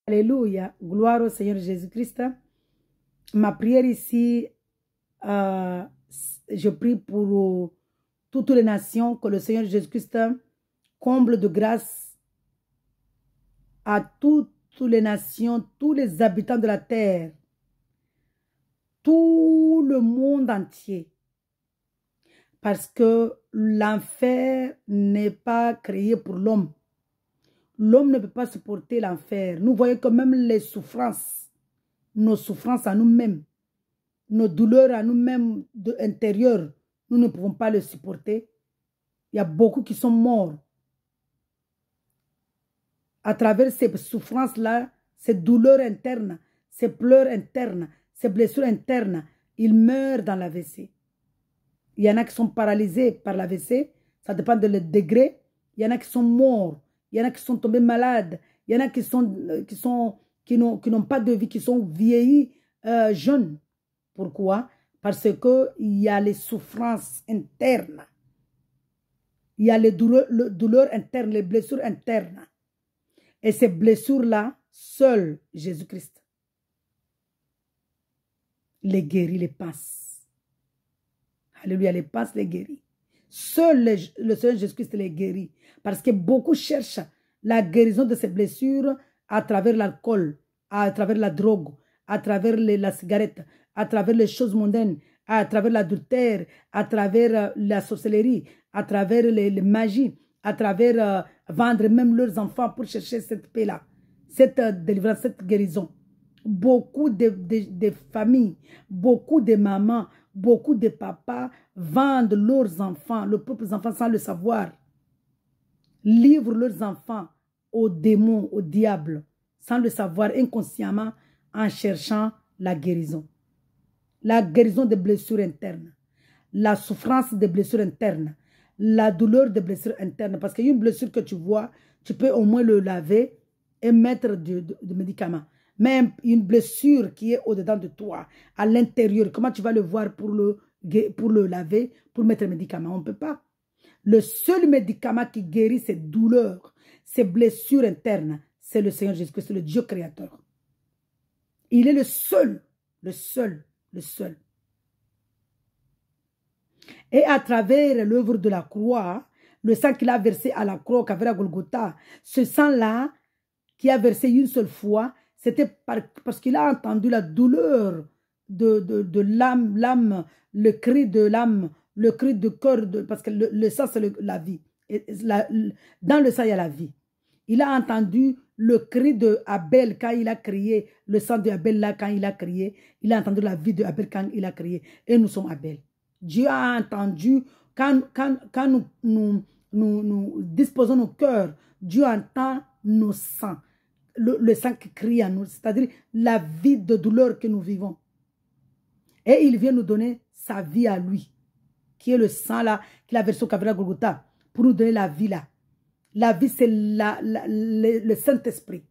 Alléluia. Gloire au Seigneur Jésus-Christ. Ma prière ici, je prie pour toutes les nations, que le Seigneur Jésus-Christ comble de grâce à toutes les nations, tous les habitants de la terre, tout le monde entier. Parce que l'enfer n'est pas créé pour l'homme. L'homme ne peut pas supporter l'enfer. Nous voyons que même les souffrances, nos souffrances à nous-mêmes, nos douleurs à nous-mêmes intérieures, nous ne pouvons pas les supporter. Il y a beaucoup qui sont morts. À travers ces souffrances-là, ces douleurs internes, ces pleurs internes, ces blessures internes, ils meurent dans l'AVC. Il y en a qui sont paralysés par l'AVC, ça dépend de leur degré. Il y en a qui sont morts, il y en a qui sont tombés malades, il y en a qui n'ont pas de vie, qui sont vieillis jeunes. Pourquoi? Parce qu'il y a les souffrances internes. Il y a les douleurs internes, les blessures internes. Et ces blessures-là, seul Jésus-Christ les guérit, les passe. Alléluia, les passe, les guérit. Seul le Seigneur Jésus-Christ les guérit. Parce que beaucoup cherchent la guérison de ces blessures à travers l'alcool, à travers la drogue, à travers la cigarette, à travers les choses mondaines, à travers l'adultère, à travers la sorcellerie, à travers les magies, à travers vendre même leurs enfants pour chercher cette paix-là, cette délivrance, cette guérison. Beaucoup de familles, beaucoup de mamans, beaucoup de papas vendent leurs enfants, leurs propres enfants sans le savoir. Livrent leurs enfants aux démons, au diable, sans le savoir, inconsciemment, en cherchant la guérison. La guérison des blessures internes, la souffrance des blessures internes, la douleur des blessures internes. Parce qu'il y a une blessure que tu vois, tu peux au moins le laver et mettre de médicaments. Même une blessure qui est au-dedans de toi, à l'intérieur, comment tu vas le voir pour le laver, pour mettre le médicament? On ne peut pas. Le seul médicament qui guérit ces douleurs, ces blessures internes, c'est le Seigneur Jésus-Christ, c'est le Dieu créateur. Il est le seul, le seul, le seul. Et à travers l'œuvre de la croix, le sang qu'il a versé à la croix, à Golgotha, ce sang-là, qui a versé une seule fois, c'était parce qu'il a entendu la douleur de l'âme, le cri de l'âme, le cri de cœur, parce que le sang, c'est la vie. Et dans le sang, il y a la vie. Il a entendu le cri de Abel quand il a crié, le sang de Abel là quand il a crié. Il a entendu la vie de Abel quand il a crié. Et nous sommes Abel. Dieu a entendu, quand nous disposons nos cœurs, Dieu entend nos sangs. Le sang qui crie à nous, c'est-à-dire la vie de douleur que nous vivons. Et il vient nous donner sa vie à lui, qui est le sang là, qu'il a versé au Calvaire Golgotha, pour nous donner la vie là. La vie, c'est le Saint-Esprit.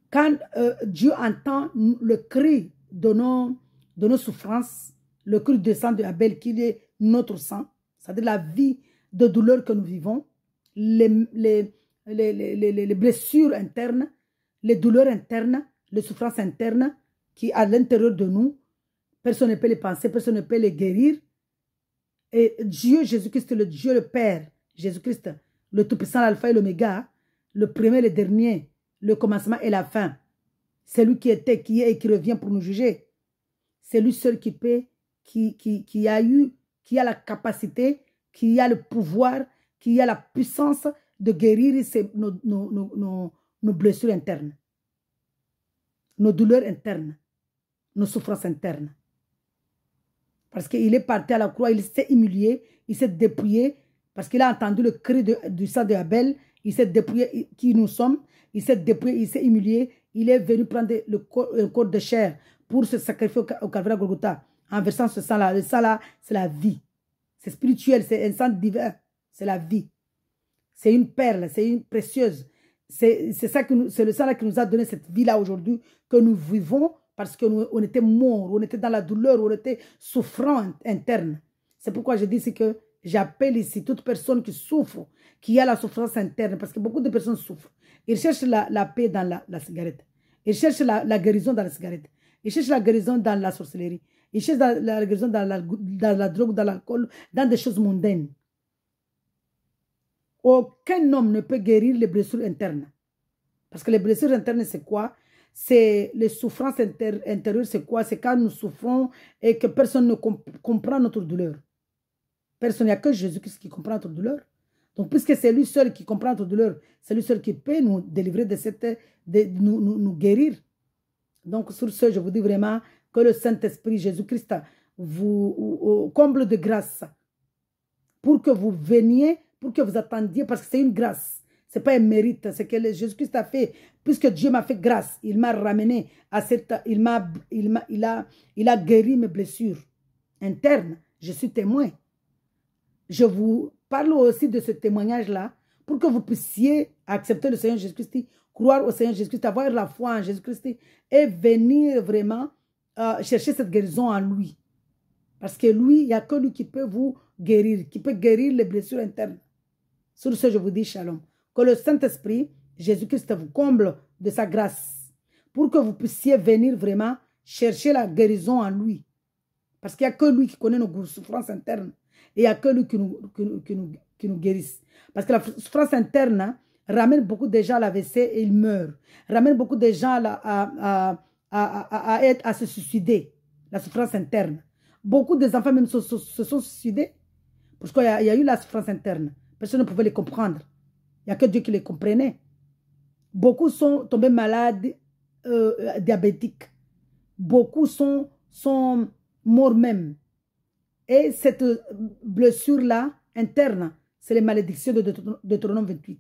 Quand Dieu entend le cri de nos souffrances, le cri de sang de Abel, qui est notre sang, c'est-à-dire la vie de douleur que nous vivons, les blessures internes, les douleurs internes, les souffrances internes qui à l'intérieur de nous, personne ne peut les penser, personne ne peut les guérir. Et Dieu, Jésus-Christ, le Dieu, le Père, Jésus-Christ, le Tout-Puissant, l'Alpha et l'Oméga, le premier et le dernier, le commencement et la fin. C'est lui qui était, qui est et qui revient pour nous juger. C'est lui seul qui peut, qui a la capacité, qui a le pouvoir, qui a la puissance de guérir nos blessures internes, nos douleurs internes, nos souffrances internes. Parce qu'il est parti à la croix, il s'est humilié, il s'est dépouillé, parce qu'il a entendu le cri du sang de Abel, il s'est dépouillé, qui nous sommes, il s'est dépouillé, il s'est humilié, il est venu prendre un corps de chair pour se sacrifier au Calvaire Golgotha, en versant ce sang-là. Le sang-là, c'est la vie. C'est spirituel, c'est un sang divin, c'est la vie. C'est une perle, c'est une précieuse. C'est le sang-là qui nous a donné cette vie-là aujourd'hui, que nous vivons parce qu'on était morts, on était dans la douleur, on était souffrant interne. C'est pourquoi je dis ici que j'appelle ici toute personne qui souffre, qui a la souffrance interne, parce que beaucoup de personnes souffrent. Ils cherchent la paix dans la cigarette. Ils cherchent la guérison dans la cigarette. Ils cherchent la guérison dans la sorcellerie. Ils cherchent la guérison dans la drogue, dans l'alcool, dans des choses mondaines. Aucun homme ne peut guérir les blessures internes. Parce que les blessures internes, c'est quoi? C'est les souffrances intérieures, c'est quoi? C'est quand nous souffrons et que personne ne comprend notre douleur. Personne, il n'y a que Jésus-Christ qui comprend notre douleur. Donc, puisque c'est lui seul qui comprend notre douleur, c'est lui seul qui peut nous délivrer nous guérir. Donc, sur ce, je vous dis vraiment que le Saint-Esprit, Jésus-Christ, vous comble de grâce pour que vous veniez, pour que vous attendiez, parce que c'est une grâce. Ce n'est pas un mérite, c'est que Jésus-Christ a fait. Puisque Dieu m'a fait grâce, il m'a ramené à cette... Il a guéri mes blessures internes. Je suis témoin. Je vous parle aussi de ce témoignage-là pour que vous puissiez accepter le Seigneur Jésus-Christ, croire au Seigneur Jésus-Christ, avoir la foi en Jésus-Christ et venir vraiment chercher cette guérison en lui. Parce que lui, il n'y a que lui qui peut vous guérir, qui peut guérir les blessures internes. Sur ce, je vous dis shalom. Que le Saint-Esprit, Jésus-Christ, vous comble de sa grâce pour que vous puissiez venir vraiment chercher la guérison en lui. Parce qu'il n'y a que lui qui connaît nos souffrances internes. Et il n'y a que lui qui nous guérisse. Parce que la souffrance interne ramène beaucoup de gens à l'AVC et ils meurent. Ramène beaucoup de gens à se suicider. La souffrance interne. Beaucoup des enfants même se sont suicidés. Parce qu'il y a eu la souffrance interne. Personne ne pouvait les comprendre. Il n'y a que Dieu qui les comprenait. Beaucoup sont tombés malades, diabétiques. Beaucoup sont morts même. Et cette blessure-là, interne, c'est les malédictions de Deutéronome 28.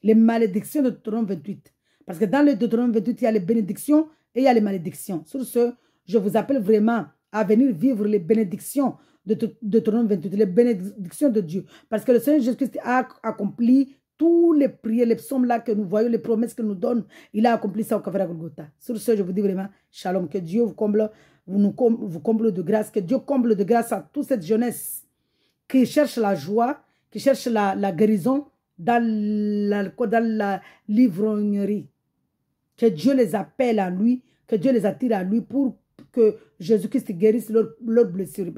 Les malédictions de Deutéronome 28. Parce que dans le Deutéronome 28, il y a les bénédictions et il y a les malédictions. Sur ce, je vous appelle vraiment à venir vivre les bénédictions de Deutéronome 28, les bénédictions de Dieu. Parce que le Seigneur Jésus-Christ a accompli tous les prières, les psaumes là que nous voyons, les promesses qu'il nous donne. Il a accompli ça au Calvaire à Golgotha. Sur ce, je vous dis vraiment, shalom, que Dieu vous comble. Vous comble de grâce, que Dieu comble de grâce à toute cette jeunesse qui cherche la joie, qui cherche la guérison dans la l'ivrognerie. Que Dieu les appelle à lui, que Dieu les attire à lui pour que Jésus-Christ guérisse leurs blessures.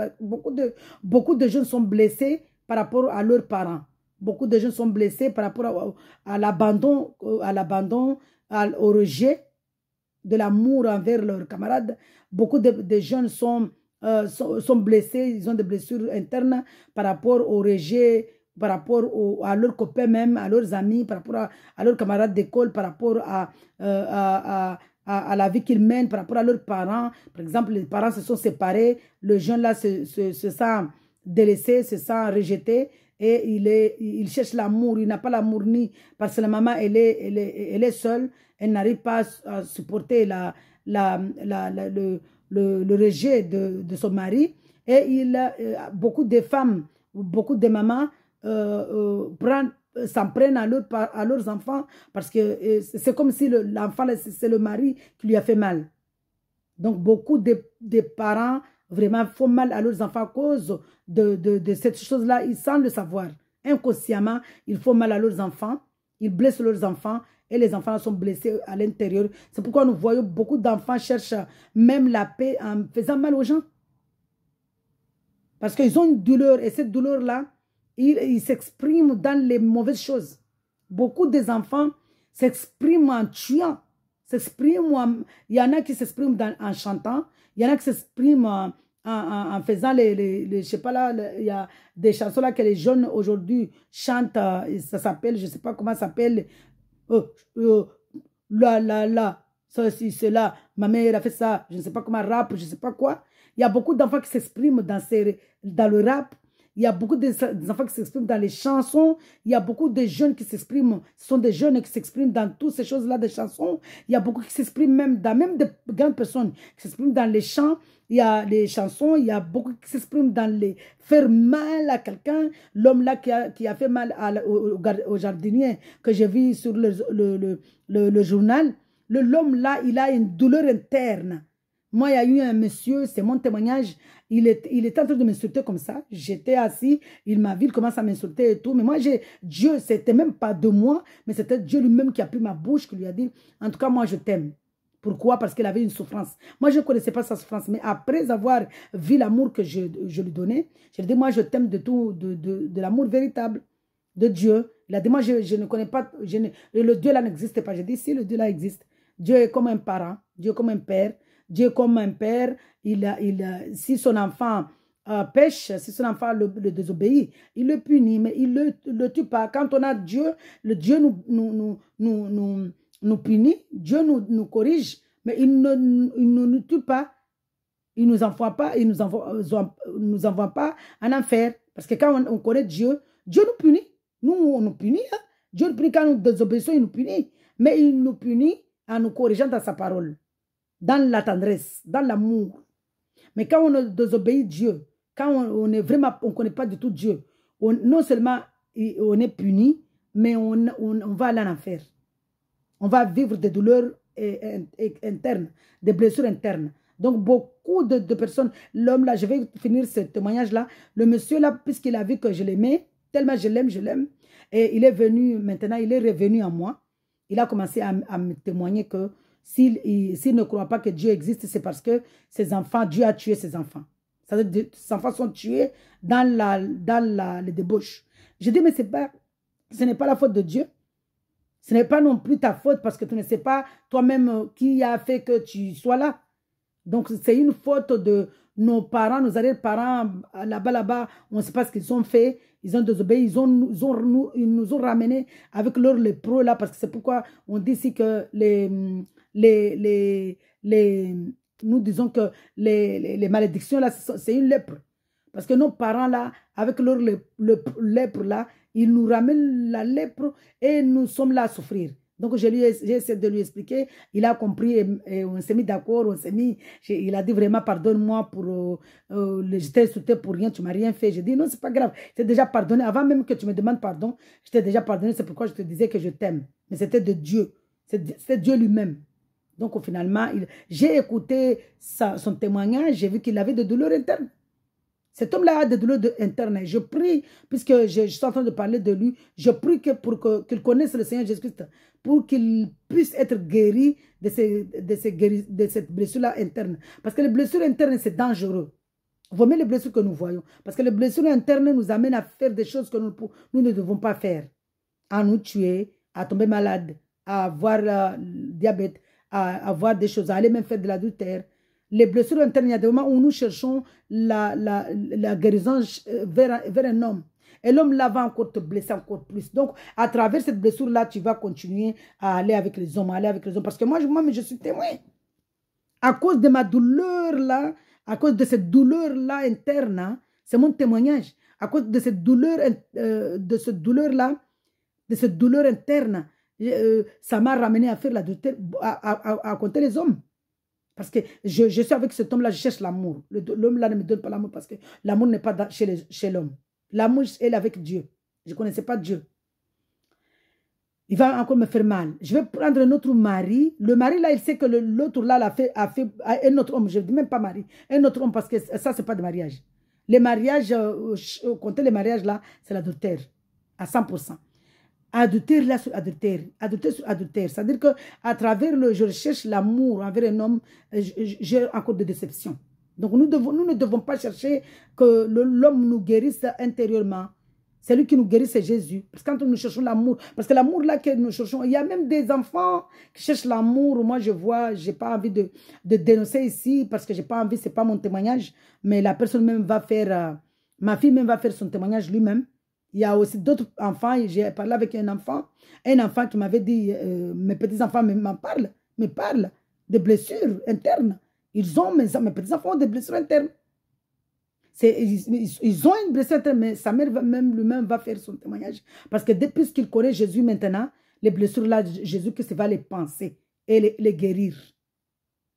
Beaucoup de jeunes sont blessés par rapport à leurs parents. Beaucoup de jeunes sont blessés par rapport à l'abandon, au rejet de l'amour envers leurs camarades. Beaucoup de jeunes sont blessés, ils ont des blessures internes par rapport au rejet, par rapport à leurs copains même, à leurs amis, par rapport à leurs camarades d'école, par rapport à la vie qu'ils mènent, par rapport à leurs parents. Par exemple, les parents se sont séparés, le jeune là se sent délaissé, se sent rejeté et il cherche l'amour. Il n'a pas l'amour ni parce que la maman, elle est seule. Elle n'arrive pas à supporter le rejet de son mari. Et beaucoup de femmes, beaucoup de mamans s'en prennent à leurs enfants parce que c'est comme si l'enfant, c'est le mari qui lui a fait mal. Donc, beaucoup de parents vraiment font mal à leurs enfants à cause de cette chose-là. Ils sans le savoir. Inconsciemment, ils font mal à leurs enfants. Ils blessent leurs enfants. Et les enfants sont blessés à l'intérieur. C'est pourquoi nous voyons beaucoup d'enfants cherchent même la paix en faisant mal aux gens. Parce qu'ils ont une douleur. Et cette douleur-là, ils s'expriment dans les mauvaises choses. Beaucoup des enfants s'expriment en tuant. Il y en a qui s'expriment en chantant. Il y en a qui s'expriment en faisant je sais pas là, il y a des chansons là que les jeunes aujourd'hui chantent. Ça s'appelle, je ne sais pas comment ça s'appelle. Ceci, cela, ma mère a fait ça, je ne sais pas comment rap, je ne sais pas quoi. Il y a beaucoup d'enfants qui s'expriment dans le rap. Il y a beaucoup d'enfants qui s'expriment dans les chansons. Il y a beaucoup de jeunes qui s'expriment. Ce sont des jeunes qui s'expriment dans toutes ces choses-là des chansons. Il y a beaucoup qui s'expriment même de grandes personnes qui s'expriment dans les chants. Il y a les chansons. Il y a beaucoup qui s'expriment dans les faire mal à quelqu'un. L'homme là qui a fait mal au jardinier que j'ai vu sur le journal. L'homme là, il a une douleur interne. Moi, il y a eu un monsieur, c'est mon témoignage, il est en train de m'insulter comme ça. J'étais assis, il m'a vu, il commence à m'insulter et tout. Mais moi, Dieu, c'était même pas de moi, mais c'était Dieu lui-même qui a pris ma bouche, qui lui a dit, en tout cas, moi, je t'aime. Pourquoi? Parce qu'il avait une souffrance. Moi, je ne connaissais pas sa souffrance. Mais après avoir vu l'amour que je lui donnais, je lui ai dit, moi, je t'aime de tout, de l'amour véritable de Dieu. Il a dit, moi, je ne connais pas, le Dieu là n'existe pas. J'ai dit, si le Dieu là existe, Dieu est comme un parent, Dieu est comme un père. Dieu est comme un père, si son enfant pêche, si son enfant le désobéit, il le punit, mais il ne le tue pas. Quand on a Dieu, le Dieu nous punit, Dieu nous corrige, mais il ne nous tue pas, il ne nous envoie pas, il nous envoie pas en enfer. Parce que quand on connaît Dieu, Dieu nous punit. Nous, on nous punit. Hein? Dieu nous punit quand nous désobéissons, il nous punit. Mais il nous punit en nous corrigeant dans sa parole. Dans la tendresse, dans l'amour. Mais quand on désobéit Dieu, quand on est vraiment, on ne connaît pas du tout Dieu, non seulement on est puni, mais on va aller en enfer. On va vivre des douleurs internes, des blessures internes. Donc, beaucoup de personnes, l'homme là, je vais finir ce témoignage-là, le monsieur là, puisqu'il a vu que je l'aimais, tellement je l'aime, et il est venu, maintenant, il est revenu à moi. Il a commencé à me témoigner que s'il ne croit pas que Dieu existe, c'est parce que ses enfants, Dieu a tué ses enfants. C'est-à-dire que ses enfants sont tués dans les débauches. Je dis, mais ce n'est pas la faute de Dieu. Ce n'est pas non plus ta faute parce que tu ne sais pas toi-même qui a fait que tu sois là. Donc, c'est une faute de nos parents, nos arrière-parents, là-bas, on ne sait pas ce qu'ils ont fait. Ils ont désobéi, ils nous ont ramenés avec leurs lépreux là, parce que c'est pourquoi on dit ici que nous disons que les malédictions là, c'est une lèpre. Parce que nos parents là, avec leur lèpre là, ils nous ramènent la lèpre et nous sommes là à souffrir. Donc, j'ai essayé de lui expliquer. Il a compris et on s'est mis d'accord. Il a dit vraiment, pardonne-moi pour je t'ai insulté pour rien, tu ne m'as rien fait. J'ai dit, non, c'est pas grave. Je t'ai déjà pardonné. Avant même que tu me demandes pardon, je t'ai déjà pardonné. C'est pourquoi je te disais que je t'aime. Mais c'était de Dieu. C'est Dieu lui-même. Donc, finalement, j'ai écouté son témoignage. J'ai vu qu'il avait des douleurs internes. Cet homme-là a des douleurs internes. Je prie, puisque je suis en train de parler de lui, je prie pour qu'il connaisse le Seigneur Jésus-Christ, pour qu'il puisse être guéri de cette blessure-là interne. Parce que les blessures internes, c'est dangereux. Vaut mieux les blessures que nous voyons. Parce que les blessures internes nous amènent à faire des choses que nous ne devons pas faire. À nous tuer, à tomber malade, à avoir le diabète, à avoir des choses, à aller même faire de l'adultère. Les blessures internes, il y a des moments où nous cherchons la guérison vers un homme. Et l'homme là va encore te blesser encore plus. Donc, à travers cette blessure-là, tu vas continuer à aller avec les hommes, Parce que moi, je suis témoin. À cause de ma douleur là, à cause de cette douleur-là interne, hein, c'est mon témoignage. À cause de cette douleur, là, de cette douleur interne, ça m'a ramené à faire l'adultère, à compter les hommes. Parce que je suis avec cet homme-là, je cherche l'amour. L'homme-là ne me donne pas l'amour parce que l'amour n'est pas chez l'homme. L'amour, elle est avec Dieu. Je ne connaissais pas Dieu. Il va encore me faire mal. Je vais prendre un autre mari. Le mari, là, il sait que l'autre, là, a fait un autre homme. Je ne dis même pas mari. Un autre homme parce que ça, ce n'est pas de mariage. Les mariages, compter les mariages, là, c'est l'adultère. À 100%. Adultère là sur adultère, adultère sur adultère. C'est-à-dire qu'à travers je recherche l'amour envers un homme, j'ai encore de déception. Donc nous ne devons pas chercher que l'homme nous guérisse intérieurement. Celui qui nous guérit, c'est Jésus. Parce que quand nous cherchons l'amour, parce que l'amour là que nous cherchons, il y a même des enfants qui cherchent l'amour. Moi, je vois, je n'ai pas envie de dénoncer ici parce que je n'ai pas envie, ce n'est pas mon témoignage. Mais la personne même va faire, ma fille même va faire son témoignage lui-même. Il y a aussi d'autres enfants. J'ai parlé avec un enfant qui m'avait dit, mes petits-enfants m'en parlent, des blessures internes. Mes petits-enfants ont des blessures internes. Ils ont une blessure interne, mais sa mère lui-même va faire son témoignage. Parce que depuis qu'il connaît Jésus maintenant, les blessures là, Jésus-Christ va les penser et les guérir.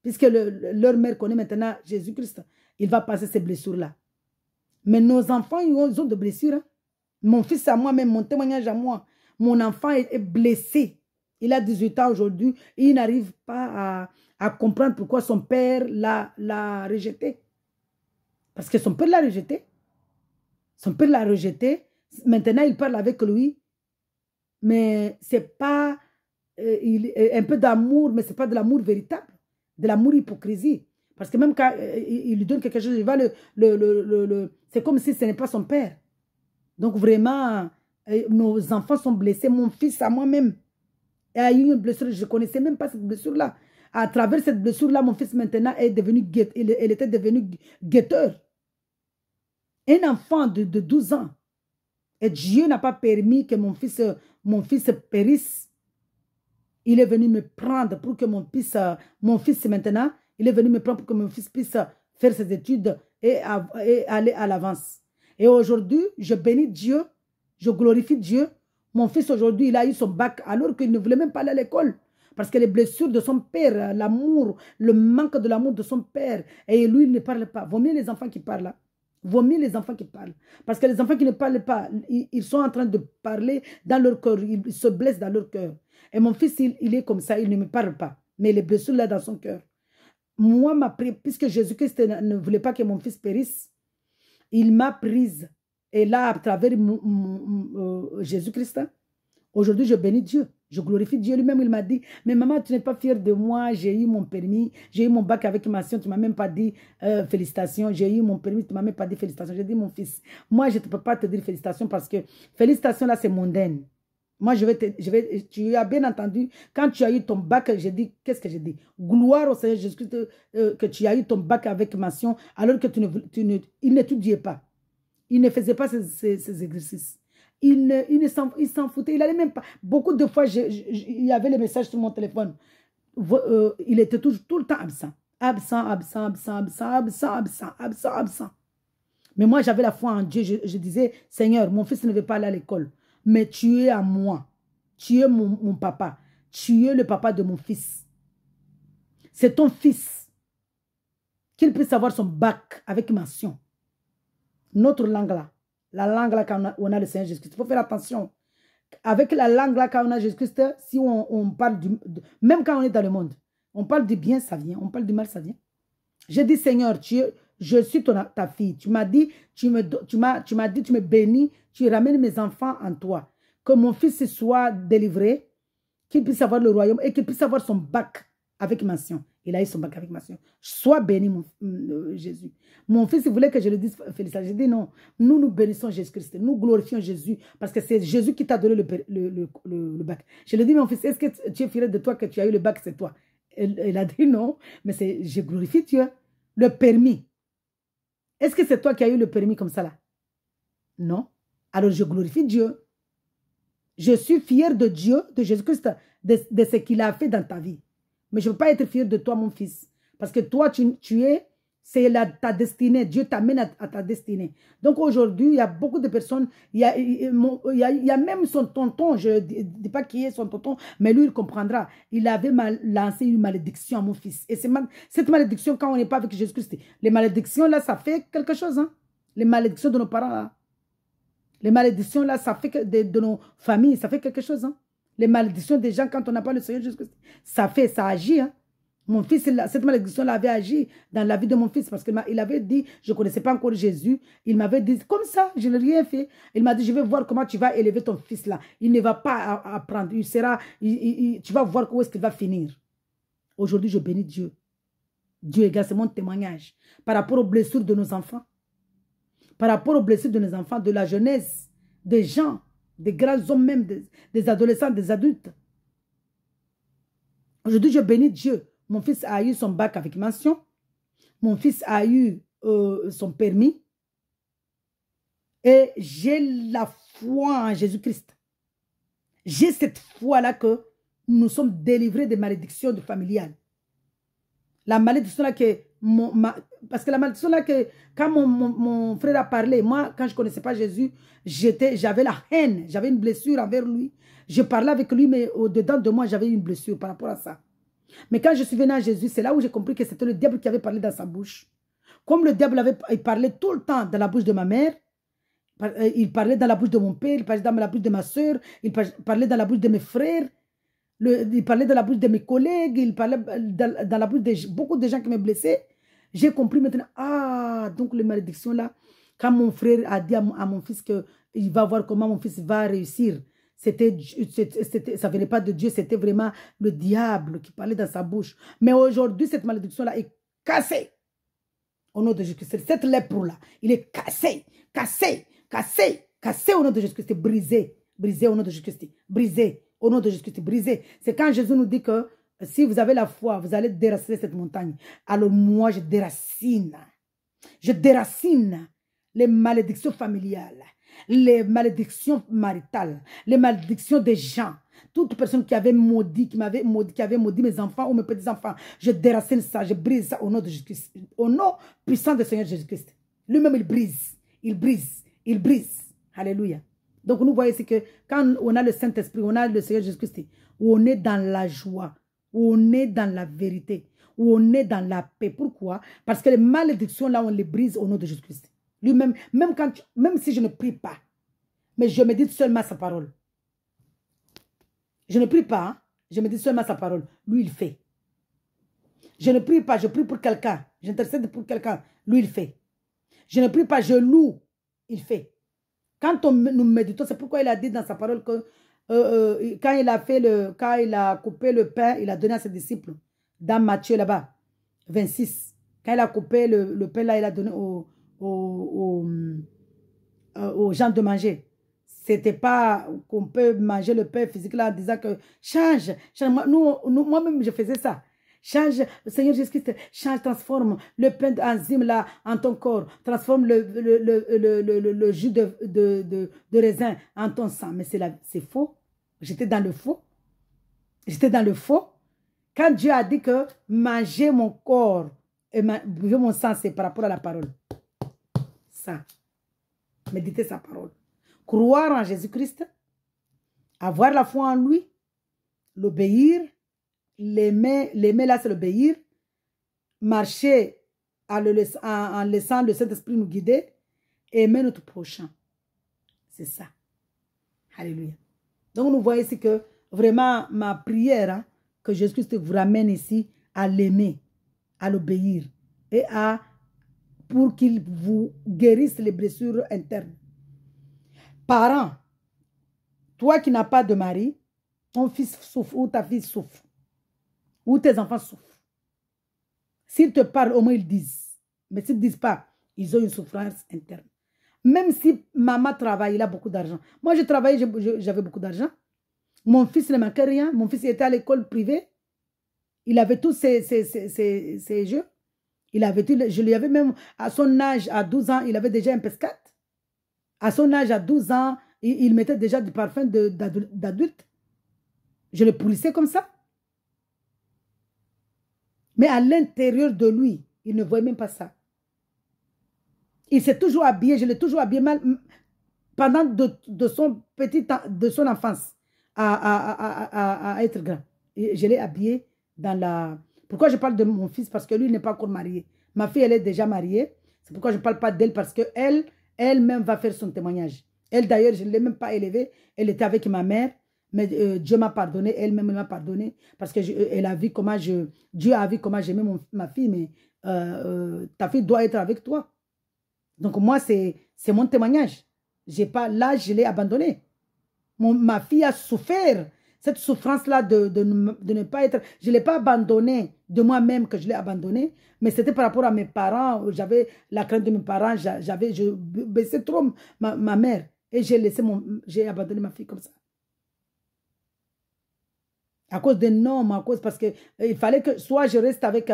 Puisque leur mère connaît maintenant Jésus-Christ, il va passer ces blessures-là. Mais nos enfants, ils ont des blessures. Hein? Mon fils à moi, même mon témoignage à moi, mon enfant est blessé. Il a 18 ans aujourd'hui. Il n'arrive pas à comprendre pourquoi son père l'a rejeté. Parce que son père l'a rejeté. Son père l'a rejeté. Maintenant, il parle avec lui. Mais c'est pas un peu d'amour, mais ce n'est pas de l'amour véritable. De l'amour hypocrisie. Parce que même quand il lui donne quelque chose, il va c'est comme si ce n'est pas son père. Donc vraiment, nos enfants sont blessés. Mon fils à moi-même a eu une blessure. Je ne connaissais même pas cette blessure-là. À travers cette blessure-là, mon fils maintenant est devenu il était devenu guetteur. Un enfant de 12 ans. Et Dieu n'a pas permis que mon fils périsse. Il est venu me prendre pour que mon fils maintenant, il est venu me prendre pour que mon fils puisse faire ses études et aller à l'avance. Et aujourd'hui, je bénis Dieu, je glorifie Dieu. Mon fils aujourd'hui, il a eu son bac alors qu'il ne voulait même pas aller à l'école. Parce que les blessures de son père, l'amour, le manque de l'amour de son père, et lui, il ne parle pas. Vaut mieux les enfants qui parlent. Vaut mieux les enfants qui parlent. Parce que les enfants qui ne parlent pas, ils sont en train de parler dans leur cœur. Ils se blessent dans leur cœur. Et mon fils, il est comme ça, il ne me parle pas. Mais les blessures là dans son cœur. Moi, puisque Jésus-Christ ne voulait pas que mon fils périsse, il m'a prise. Et là, à travers Jésus-Christ, aujourd'hui, je bénis Dieu. Je glorifie Dieu lui-même. Il m'a dit, mais maman, tu n'es pas fière de moi. J'ai eu mon permis. J'ai eu mon bac avec mention. Tu ne m'as même pas dit félicitations. J'ai eu mon permis. Tu ne m'as même pas dit félicitations. J'ai dit, mon fils, moi, je ne peux pas te dire félicitations parce que félicitations, là, c'est mondaine. Moi, tu as bien entendu, quand tu as eu ton bac, j'ai dit, qu'est-ce que j'ai dit? Gloire au Seigneur Jésus-Christ que tu as eu ton bac avec mention alors que il n'étudiait pas. Il ne faisait pas ces exercices. Il s'en foutait. Il n'allait même pas. Beaucoup de fois, il y avait les messages sur mon téléphone. Il était tout le temps absent. Absent. Mais moi, j'avais la foi en Dieu. Je disais, Seigneur, mon fils ne veut pas aller à l'école. Mais tu es à moi. Tu es mon papa. Tu es le papa de mon fils. C'est ton fils. Qu'il puisse avoir son bac avec mention. Notre langue là. La langue là quand on a le Seigneur Jésus-Christ. Il faut faire attention. Avec la langue là quand on a Jésus-Christ, si on parle même quand on est dans le monde, on parle du bien, ça vient. On parle du mal, ça vient. J'ai dit, Seigneur, je suis ta fille. Tu m'as dit, tu me bénis, tu ramènes mes enfants en toi. Que mon fils soit délivré, qu'il puisse avoir le royaume et qu'il puisse avoir son bac avec mention. Il a eu son bac avec mention. Sois béni, Jésus. Mon fils, il voulait que je le dise félicitations. J'ai dit non, nous bénissons Jésus-Christ. Nous glorifions Jésus parce que c'est Jésus qui t'a donné le bac. Je lui ai dit, mon fils, est-ce que tu es fier de toi que tu as eu le bac, c'est toi? Il a dit non, mais je glorifie Dieu. Le permis. Est-ce que c'est toi qui as eu le permis comme ça là? Non. Alors je glorifie Dieu. Je suis fier de Dieu, de Jésus-Christ, de ce qu'il a fait dans ta vie. Mais je ne veux pas être fier de toi, mon fils. Parce que toi, c'est ta destinée. Dieu t'amène à ta destinée. Donc aujourd'hui, il y a beaucoup de personnes. Il y a même son tonton. Je ne dis pas qui est son tonton, mais lui, il comprendra. Il avait lancé une malédiction à mon fils. Et cette malédiction, quand on n'est pas avec Jésus-Christ, les malédictions, là, ça fait quelque chose. Hein? Les malédictions de nos parents, là. Les malédictions, là, ça fait de nos familles, ça fait quelque chose. Hein? Les malédictions des gens, quand on n'a pas le Seigneur Jésus-Christ, ça agit. Hein? Mon fils, cette malédiction-là avait agi dans la vie de mon fils parce qu'il avait dit, je ne connaissais pas encore Jésus. Il m'avait dit, comme ça, je n'ai rien fait. Il m'a dit, je vais voir comment tu vas élever ton fils-là. Il ne va pas apprendre. Tu vas voir où est-ce qu'il va finir. Aujourd'hui, je bénis Dieu. Dieu égale, c'est mon témoignage par rapport aux blessures de nos enfants. Par rapport aux blessures de nos enfants, de la jeunesse, des gens, des grands hommes même, des adolescents, des adultes. Aujourd'hui, je bénis Dieu. Mon fils a eu son bac avec mention. Mon fils a eu son permis. Et j'ai la foi en Jésus-Christ. J'ai cette foi-là que nous sommes délivrés des malédictions familiales. La malédiction là que... parce que la malédiction là que... Quand mon frère a parlé, moi, quand je ne connaissais pas Jésus, j'avais la haine. J'avais une blessure envers lui. Je parlais avec lui, mais au-dedans de moi, j'avais une blessure par rapport à ça. Mais quand je suis venu à Jésus, c'est là où j'ai compris que c'était le diable qui avait parlé dans sa bouche. Comme le diable il parlait tout le temps dans la bouche de ma mère, il parlait dans la bouche de mon père, il parlait dans la bouche de ma soeur, il parlait dans la bouche de mes frères. Il parlait dans la bouche de mes collègues, il parlait dans la bouche de beaucoup de gens qui me blessaient. J'ai compris maintenant, ah, donc les malédictions là, quand mon frère a dit à mon fils qu'il va voir comment mon fils va réussir, ça ne venait pas de Dieu, c'était vraiment le diable qui parlait dans sa bouche. Mais aujourd'hui, cette malédiction là est cassée. Au nom de Jésus-Christ, cette lèpre-là, il est cassé, cassé, cassé, cassé au nom de Jésus-Christ, brisé, brisé au nom de Jésus-Christ, brisé au nom de Jésus-Christ, brisé. C'est quand Jésus nous dit que si vous avez la foi, vous allez déraciner cette montagne. Alors moi, je déracine les malédictions familiales, les malédictions maritales, les malédictions des gens. Toute personne qui avait maudit, qui avait maudit mes enfants ou mes petits-enfants, je déracine ça, je brise ça au nom de Jésus-Christ. Au nom puissant du Seigneur Jésus-Christ. Lui-même, il brise, il brise, il brise. Alléluia. Donc, nous voyons ici que quand on a le Saint-Esprit, on a le Seigneur Jésus-Christ, où on est dans la joie, où on est dans la vérité, où on est dans la paix. Pourquoi? Parce que les malédictions, là, on les brise au nom de Jésus-Christ. Lui-même, même si je ne prie pas, mais je médite seulement sa parole. Je ne prie pas, hein? Je me dis seulement sa parole. Lui, il fait. Je ne prie pas, je prie pour quelqu'un. J'intercède pour quelqu'un. Lui, il fait. Je ne prie pas, je loue. Il fait. Quand nous méditons, c'est pourquoi il a dit dans sa parole que quand il a coupé le pain, il a donné à ses disciples. Dans Matthieu, là-bas, 26. Quand il a coupé le pain, là, il a donné aux gens de manger. C'était pas qu'on peut manger le pain physique là en disant que change. Moi-même, je faisais ça. Change, Seigneur Jésus-Christ, change, transforme le pain d'enzyme là en ton corps. Transforme le jus de raisin en ton sang. Mais c'est faux. J'étais dans le faux. J'étais dans le faux. Quand Dieu a dit que manger mon corps et buvez mon sang, c'est par rapport à la parole. Ça. Méditez sa parole. Croire en Jésus-Christ, avoir la foi en lui, l'obéir, l'aimer là c'est l'obéir, marcher en laissant le Saint-Esprit nous guider, aimer notre prochain. C'est ça. Alléluia. Donc nous voyons ici que vraiment ma prière, hein, que Jésus-Christ vous ramène ici à l'aimer, à l'obéir et pour qu'il vous guérisse les blessures internes. Parents, toi qui n'as pas de mari, ton fils souffre ou ta fille souffre, ou tes enfants souffrent. S'ils te parlent, au moins ils disent. Mais s'ils ne disent pas, ils ont une souffrance interne. Même si maman travaille, il a beaucoup d'argent. Moi, je travaillais, j'avais beaucoup d'argent. Mon fils ne manquait rien. Mon fils était à l'école privée. Il avait tous ses jeux. Je lui avais même, à son âge, à 12 ans, il avait déjà un PS4. À son âge, à 12 ans, il mettait déjà du parfum d'adulte. Je le pourrissais comme ça. Mais à l'intérieur de lui, il ne voyait même pas ça. Il s'est toujours habillé, je l'ai toujours habillé mal pendant de son enfance à être grand. Et je l'ai habillé dans la... Pourquoi je parle de mon fils? Parce que lui n'est pas encore marié. Ma fille, elle est déjà mariée. C'est pourquoi je ne parle pas d'elle, parce qu'elle elle-même va faire son témoignage. Elle, d'ailleurs, je ne l'ai même pas élevée. Elle était avec ma mère. Mais Dieu m'a pardonné. Elle-même m'a pardonné. Parce que Dieu a vu comment j'aimais ma fille. Mais ta fille doit être avec toi. Donc, moi, c'est mon témoignage. Là, je l'ai abandonnée. Ma fille a souffert. Cette souffrance-là de ne pas être... Je ne l'ai pas abandonnée de moi-même que je l'ai abandonnée, mais c'était par rapport à mes parents. J'avais la crainte de mes parents. Je baissais trop ma mère. Et j'ai abandonné ma fille comme ça. À cause des normes, parce que il fallait que soit je reste avec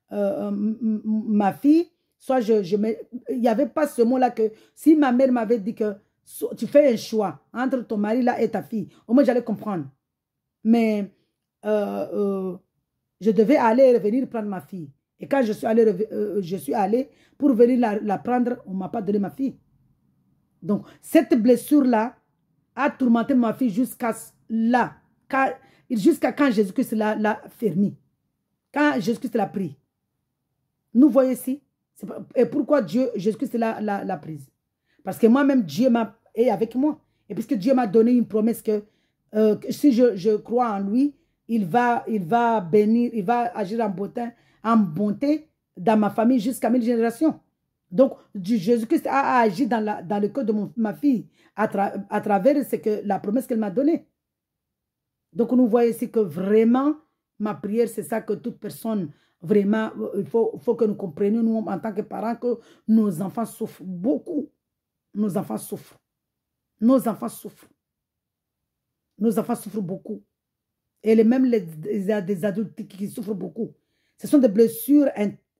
ma fille, soit il n'y avait pas ce mot-là que si ma mère m'avait dit que tu fais un choix entre ton mari là et ta fille, au moins j'allais comprendre. Mais je devais aller et revenir prendre ma fille. Et quand je suis allée pour venir la prendre, on ne m'a pas donné ma fille. Donc, cette blessure-là a tourmenté ma fille jusqu'à là. Jusqu'à quand Jésus-Christ l'a fermé. Quand Jésus-Christ l'a pris. Nous voyons ici. Et pourquoi Jésus-Christ l'a prise? Parce que moi-même, Dieu est avec moi. Et puisque Dieu m'a donné une promesse que si je crois en lui, il va bénir, il va agir en bonté dans ma famille jusqu'à 1000 générations. Donc, Jésus-Christ a agi dans le cœur de ma fille à travers la promesse qu'elle m'a donnée. Donc, nous voyons ici que vraiment, ma prière, c'est ça que toute personne, vraiment, il faut que nous comprenions, nous, en tant que parents, que nos enfants souffrent beaucoup. Nos enfants souffrent. Nos enfants souffrent. Nos enfants souffrent beaucoup. Et même des adultes qui souffrent beaucoup. Ce sont des blessures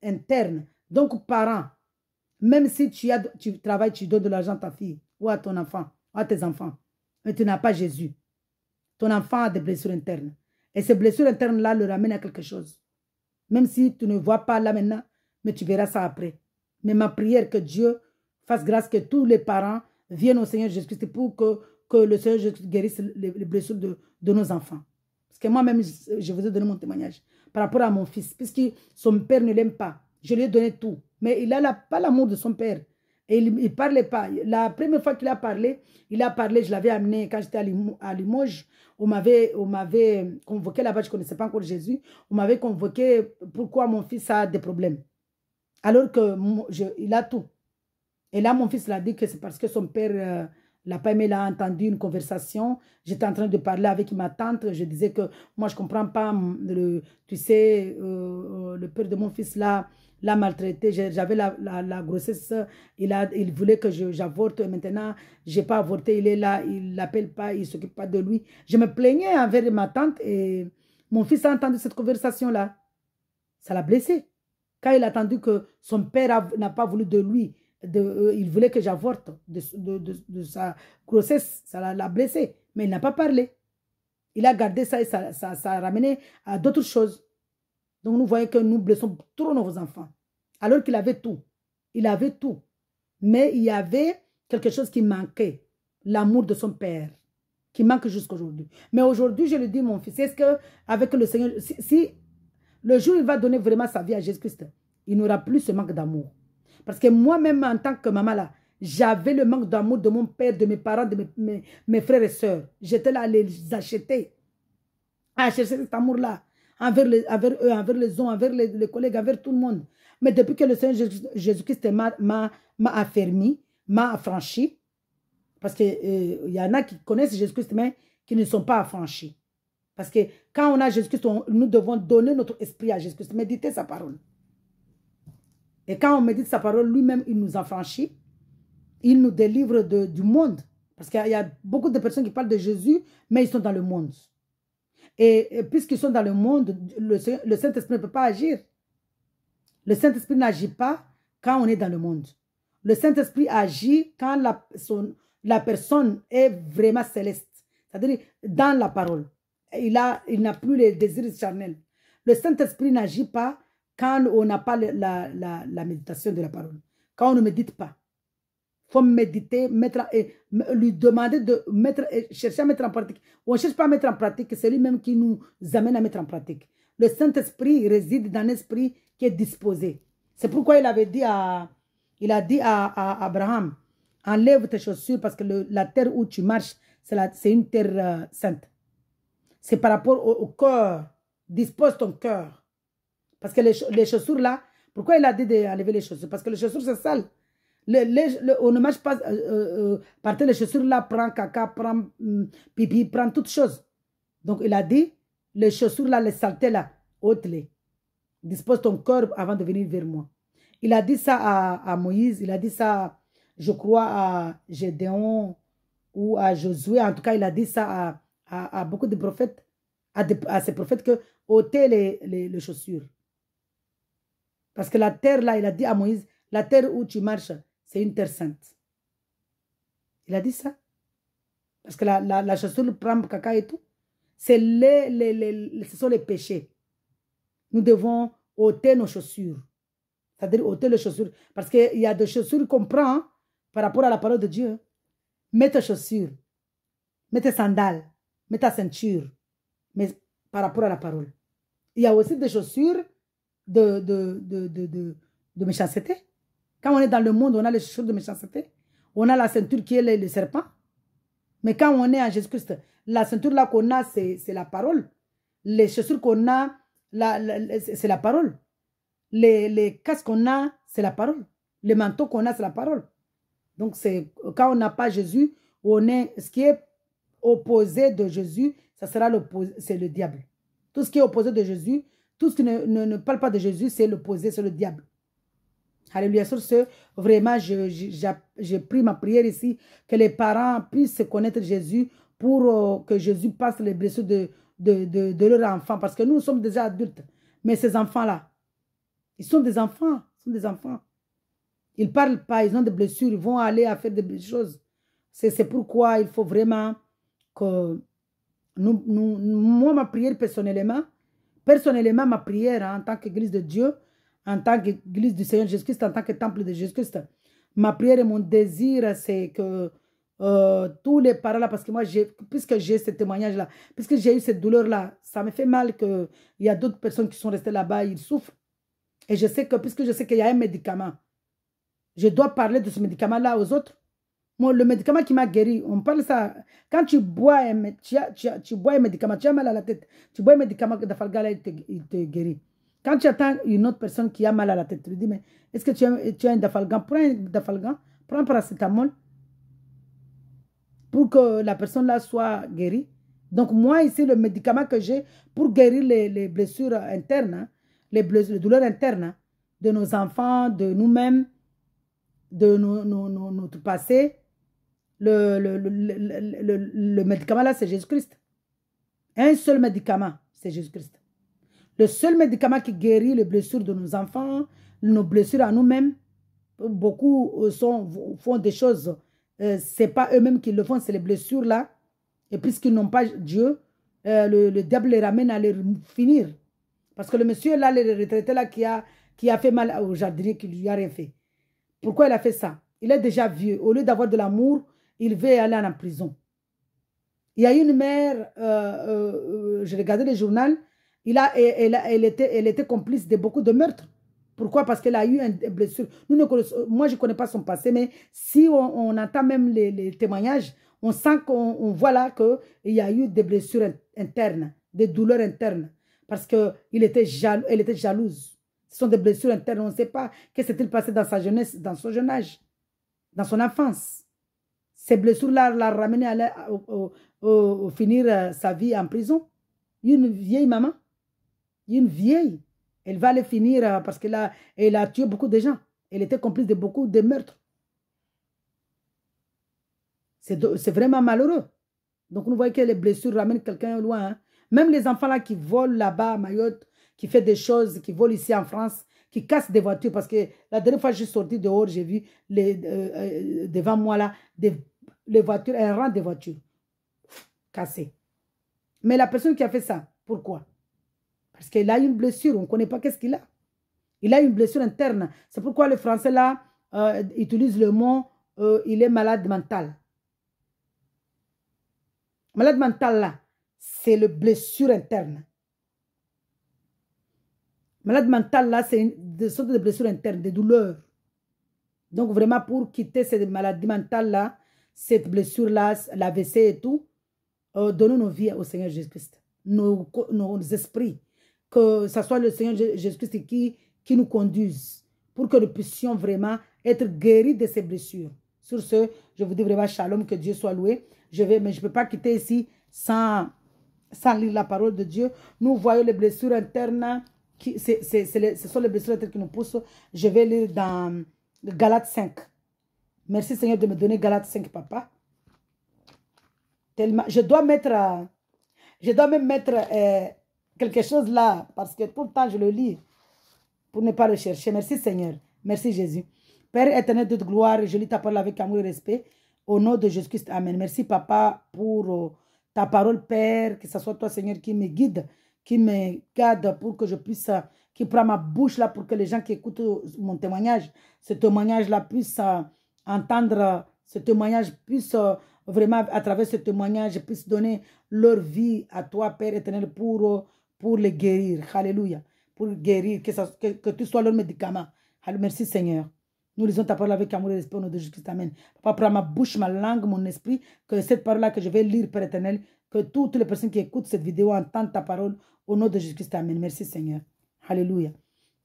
internes. Donc, parents, même si tu travailles, tu donnes de l'argent à ta fille ou à ton enfant, ou à tes enfants, mais tu n'as pas Jésus. Ton enfant a des blessures internes. Et ces blessures internes-là le ramènent à quelque chose. Même si tu ne vois pas là maintenant, mais tu verras ça après. Mais ma prière, que Dieu fasse grâce, que tous les parents viennent au Seigneur Jésus-Christ pour que le Seigneur Jésus-Christ guérisse les blessures de nos enfants. Parce que moi-même, je vous ai donné mon témoignage par rapport à mon fils. Puisque son père ne l'aime pas. Je lui ai donné tout. Mais il n'a pas l'amour de son père. Et il ne parlait pas. La première fois qu'il a parlé, je l'avais amené quand j'étais à Limoges. On m'avait convoqué là-bas, je ne connaissais pas encore Jésus. On m'avait convoqué pourquoi mon fils a des problèmes. Alors qu'il a tout. Et là, mon fils l'a dit que c'est parce que son père l'a pas aimé, il a entendu une conversation. J'étais en train de parler avec ma tante. Je disais que moi, je ne comprends pas, tu sais, le père de mon fils l'a maltraité. J'avais la grossesse. Il voulait que j'avorte. Et maintenant, je n'ai pas avorté. Il est là, il ne l'appelle pas, il ne s'occupe pas de lui. Je me plaignais envers ma tante et mon fils a entendu cette conversation-là. Ça l'a blessé. Quand il a entendu que son père n'a pas voulu de lui, il voulait que j'avorte de sa grossesse, ça l'a blessé. Mais il n'a pas parlé. Il a gardé ça et ça a ramené à d'autres choses. Donc nous voyons que nous blessons trop nos enfants. Alors qu'il avait tout. Il avait tout. Mais il y avait quelque chose qui manquait. L'amour de son père. Qui manque jusqu'à aujourd'hui. Mais aujourd'hui, je lui dis, mon fils, est-ce qu'avec le Seigneur, si le jour où il va donner vraiment sa vie à Jésus-Christ, il n'aura plus ce manque d'amour. Parce que moi-même, en tant que maman, là, j'avais le manque d'amour de mon père, de mes parents, de mes frères et sœurs. J'étais là à les acheter. À chercher cet amour-là. Envers eux, envers les hommes, envers les collègues, envers tout le monde. Mais depuis que le Seigneur Jésus-Christ m'a affermi, m'a affranchi, parce qu'il y en a qui connaissent Jésus-Christ, mais qui ne sont pas affranchis. Parce que quand on a Jésus-Christ, nous devons donner notre esprit à Jésus-Christ, méditer sa parole. Et quand on médite sa parole, lui-même, il nous affranchit. Il nous délivre du monde. Parce qu'il y a beaucoup de personnes qui parlent de Jésus, mais ils sont dans le monde. Et puisqu'ils sont dans le monde, le Saint-Esprit ne peut pas agir. Le Saint-Esprit n'agit pas quand on est dans le monde. Le Saint-Esprit agit quand la personne est vraiment céleste. C'est-à-dire dans la parole. Il n'a plus les désirs charnels. Le Saint-Esprit n'agit pas quand on n'a pas la méditation de la parole. Quand on ne médite pas. Il faut méditer, lui demander de chercher à mettre en pratique. On ne cherche pas à mettre en pratique, c'est lui-même qui nous amène à mettre en pratique. Le Saint-Esprit réside dans l'esprit qui est disposé. C'est pourquoi il a dit à Abraham, enlève tes chaussures parce que la terre où tu marches, c'est une terre sainte. C'est par rapport au cœur. Dispose ton cœur. Parce que les chaussures là, pourquoi il a dit d'enlever les chaussures? Parce que les chaussures c'est sale. On ne marche pas par terre, les chaussures là, prend caca, prend pipi, prend toutes choses. Donc il a dit, les chaussures là, les saletés là, ôte-les. Dispose ton cœur avant de venir vers moi. Il a dit ça à Moïse, il a dit ça, je crois, à Gédéon ou à Josué. En tout cas, il a dit ça à beaucoup de prophètes, à ces prophètes que ôtez les chaussures. Parce que la terre là, il a dit à Moïse, la terre où tu marches, c'est une terre sainte. Il a dit ça. Parce que la chaussure prend caca et tout. Ce sont les péchés. Nous devons ôter nos chaussures. C'est-à-dire ôter les chaussures. Parce qu'il y a des chaussures qu'on prend par rapport à la parole de Dieu. Mets tes chaussures. Mets tes sandales. Mets ta ceinture. Mais par rapport à la parole. Il y a aussi des chaussures de méchanceté. Quand on est dans le monde, on a les chaussures de méchanceté. On a la ceinture qui est le serpent. Mais quand on est en Jésus-Christ, la ceinture là qu'on a, c'est la parole. Les chaussures qu'on a, c'est la parole. Les casques qu'on a, c'est la parole. Les manteaux qu'on a, c'est la parole. Donc, quand on n'a pas Jésus, ce qui est opposé de Jésus, ça sera c'est le diable. Tout ce qui est opposé de Jésus, tout ce qui ne parle pas de Jésus, c'est l'opposé, c'est le diable. Alléluia. Sur ce, vraiment, j'ai pris ma prière ici, que les parents puissent connaître Jésus pour que Jésus passe les blessures de leurs enfants. Parce que nous sommes déjà adultes. Mais ces enfants-là, ils sont des enfants. Ils sont des enfants. Ils ne parlent pas, ils ont des blessures, ils vont aller à faire des choses. C'est pourquoi il faut vraiment que moi, ma prière personnellement, ma prière en tant qu'Église de Dieu, en tant qu'Église du Seigneur Jésus-Christ, en tant que temple de Jésus-Christ, ma prière et mon désir, c'est que tous les parents là, parce que moi, puisque j'ai ce témoignage-là, puisque j'ai eu cette douleur-là, ça me fait mal qu'il y a d'autres personnes qui sont restées là-bas, ils souffrent. Et je sais que, puisque je sais qu'il y a un médicament, je dois parler de ce médicament-là aux autres. Moi, le médicament qui m'a guéri, on parle ça. Quand tu bois un médicament, tu as mal à la tête. Tu bois un médicament que Dafalgan, il te guérit. Quand tu attends une autre personne qui a mal à la tête, tu lui dis, mais est-ce que tu as un Dafalgan? Prends un Dafalgan, prends un paracétamol pour que la personne-là soit guérie. Donc, moi, ici, le médicament que j'ai pour guérir les blessures internes, hein, les douleurs internes hein, de nos enfants, de nous-mêmes, de notre passé, le médicament là, c'est Jésus-Christ. Un seul médicament, c'est Jésus-Christ. Le seul médicament qui guérit les blessures de nos enfants, nos blessures à nous-mêmes. Beaucoup font des choses, ce n'est pas eux-mêmes qui le font, c'est les blessures là. Et puisqu'ils n'ont pas Dieu, le diable les ramène à les finir. Parce que le monsieur là, le retraité là, qui a fait mal au jardinier, qui lui a rien fait. Pourquoi il a fait ça? Il est déjà vieux. Au lieu d'avoir de l'amour, il veut aller en prison. Il y a une mère, je regardais le journal, elle était complice de beaucoup de meurtres. Pourquoi? Parce qu'elle a eu une blessure. Moi, je ne connais pas son passé, mais si on entend même les témoignages, on sent qu'on voit là qu'il y a eu des blessures internes, des douleurs internes. Parce qu'elle était jalouse. Ce sont des blessures internes. On ne sait pas qu'est-ce qui s'est passé dans sa jeunesse, dans son jeune âge, dans son enfance. Ces blessures-là l'ont ramené à finir sa vie en prison. Une vieille maman, une vieille, elle va aller finir parce qu'elle a tué beaucoup de gens. Elle était complice de beaucoup de meurtres. C'est vraiment malheureux. Donc, nous voyons que les blessures ramènent quelqu'un loin. Hein. Même les enfants là qui volent là-bas à Mayotte, qui font des choses, qui volent ici en France, qui cassent des voitures. Parce que la dernière fois que je suis sortie dehors, j'ai vu devant moi là, les voitures, un rang de voitures cassées. Mais la personne qui a fait ça, pourquoi? Parce qu'il a une blessure, on ne connaît pas qu'est-ce qu'il a. Il a une blessure interne. C'est pourquoi les Français là utilisent le mot il est malade mental. Malade mental là, c'est la blessure interne. Malade mental là, c'est des sortes de blessures internes, des douleurs. Donc vraiment pour quitter cette maladie mentale là, cette blessure là, l'AVC et tout, donnons nos vies au Seigneur Jésus-Christ. Nos esprits. Que ce soit le Seigneur Jésus-Christ qui nous conduise pour que nous puissions vraiment être guéris de ces blessures. Sur ce, je vous dis vraiment shalom, que Dieu soit loué. Mais je ne peux pas quitter ici sans lire la parole de Dieu. Nous voyons les blessures internes, ce sont les blessures internes qui nous poussent. Je vais lire dans Galates 5. Merci Seigneur de me donner Galates 5, papa. Tellement, je dois même mettre quelque chose là, parce que tout le temps je le lis pour ne pas le chercher. Merci Seigneur. Merci Jésus. Père éternel de gloire, je lis ta parole avec amour et respect. Au nom de Jésus-Christ, amen. Merci papa pour ta parole, Père, que ce soit toi Seigneur qui me guide, qui me garde pour que je puisse, qui prend ma bouche là pour que les gens qui écoutent mon témoignage, ce témoignage là puissent entendre, ce témoignage puisse vraiment à travers ce témoignage puissent donner leur vie à toi Père éternel pour les guérir. Alléluia. Pour guérir, que tu sois leur médicament. Merci Seigneur. Nous lisons ta parole avec amour et respect au nom de Jésus-Christ. Amen. Papa, prends ma bouche, ma langue, mon esprit, que cette parole-là que je vais lire, Père éternel, Que toutes les personnes qui écoutent cette vidéo entendent ta parole au nom de Jésus-Christ. Amen. Merci Seigneur. Alléluia.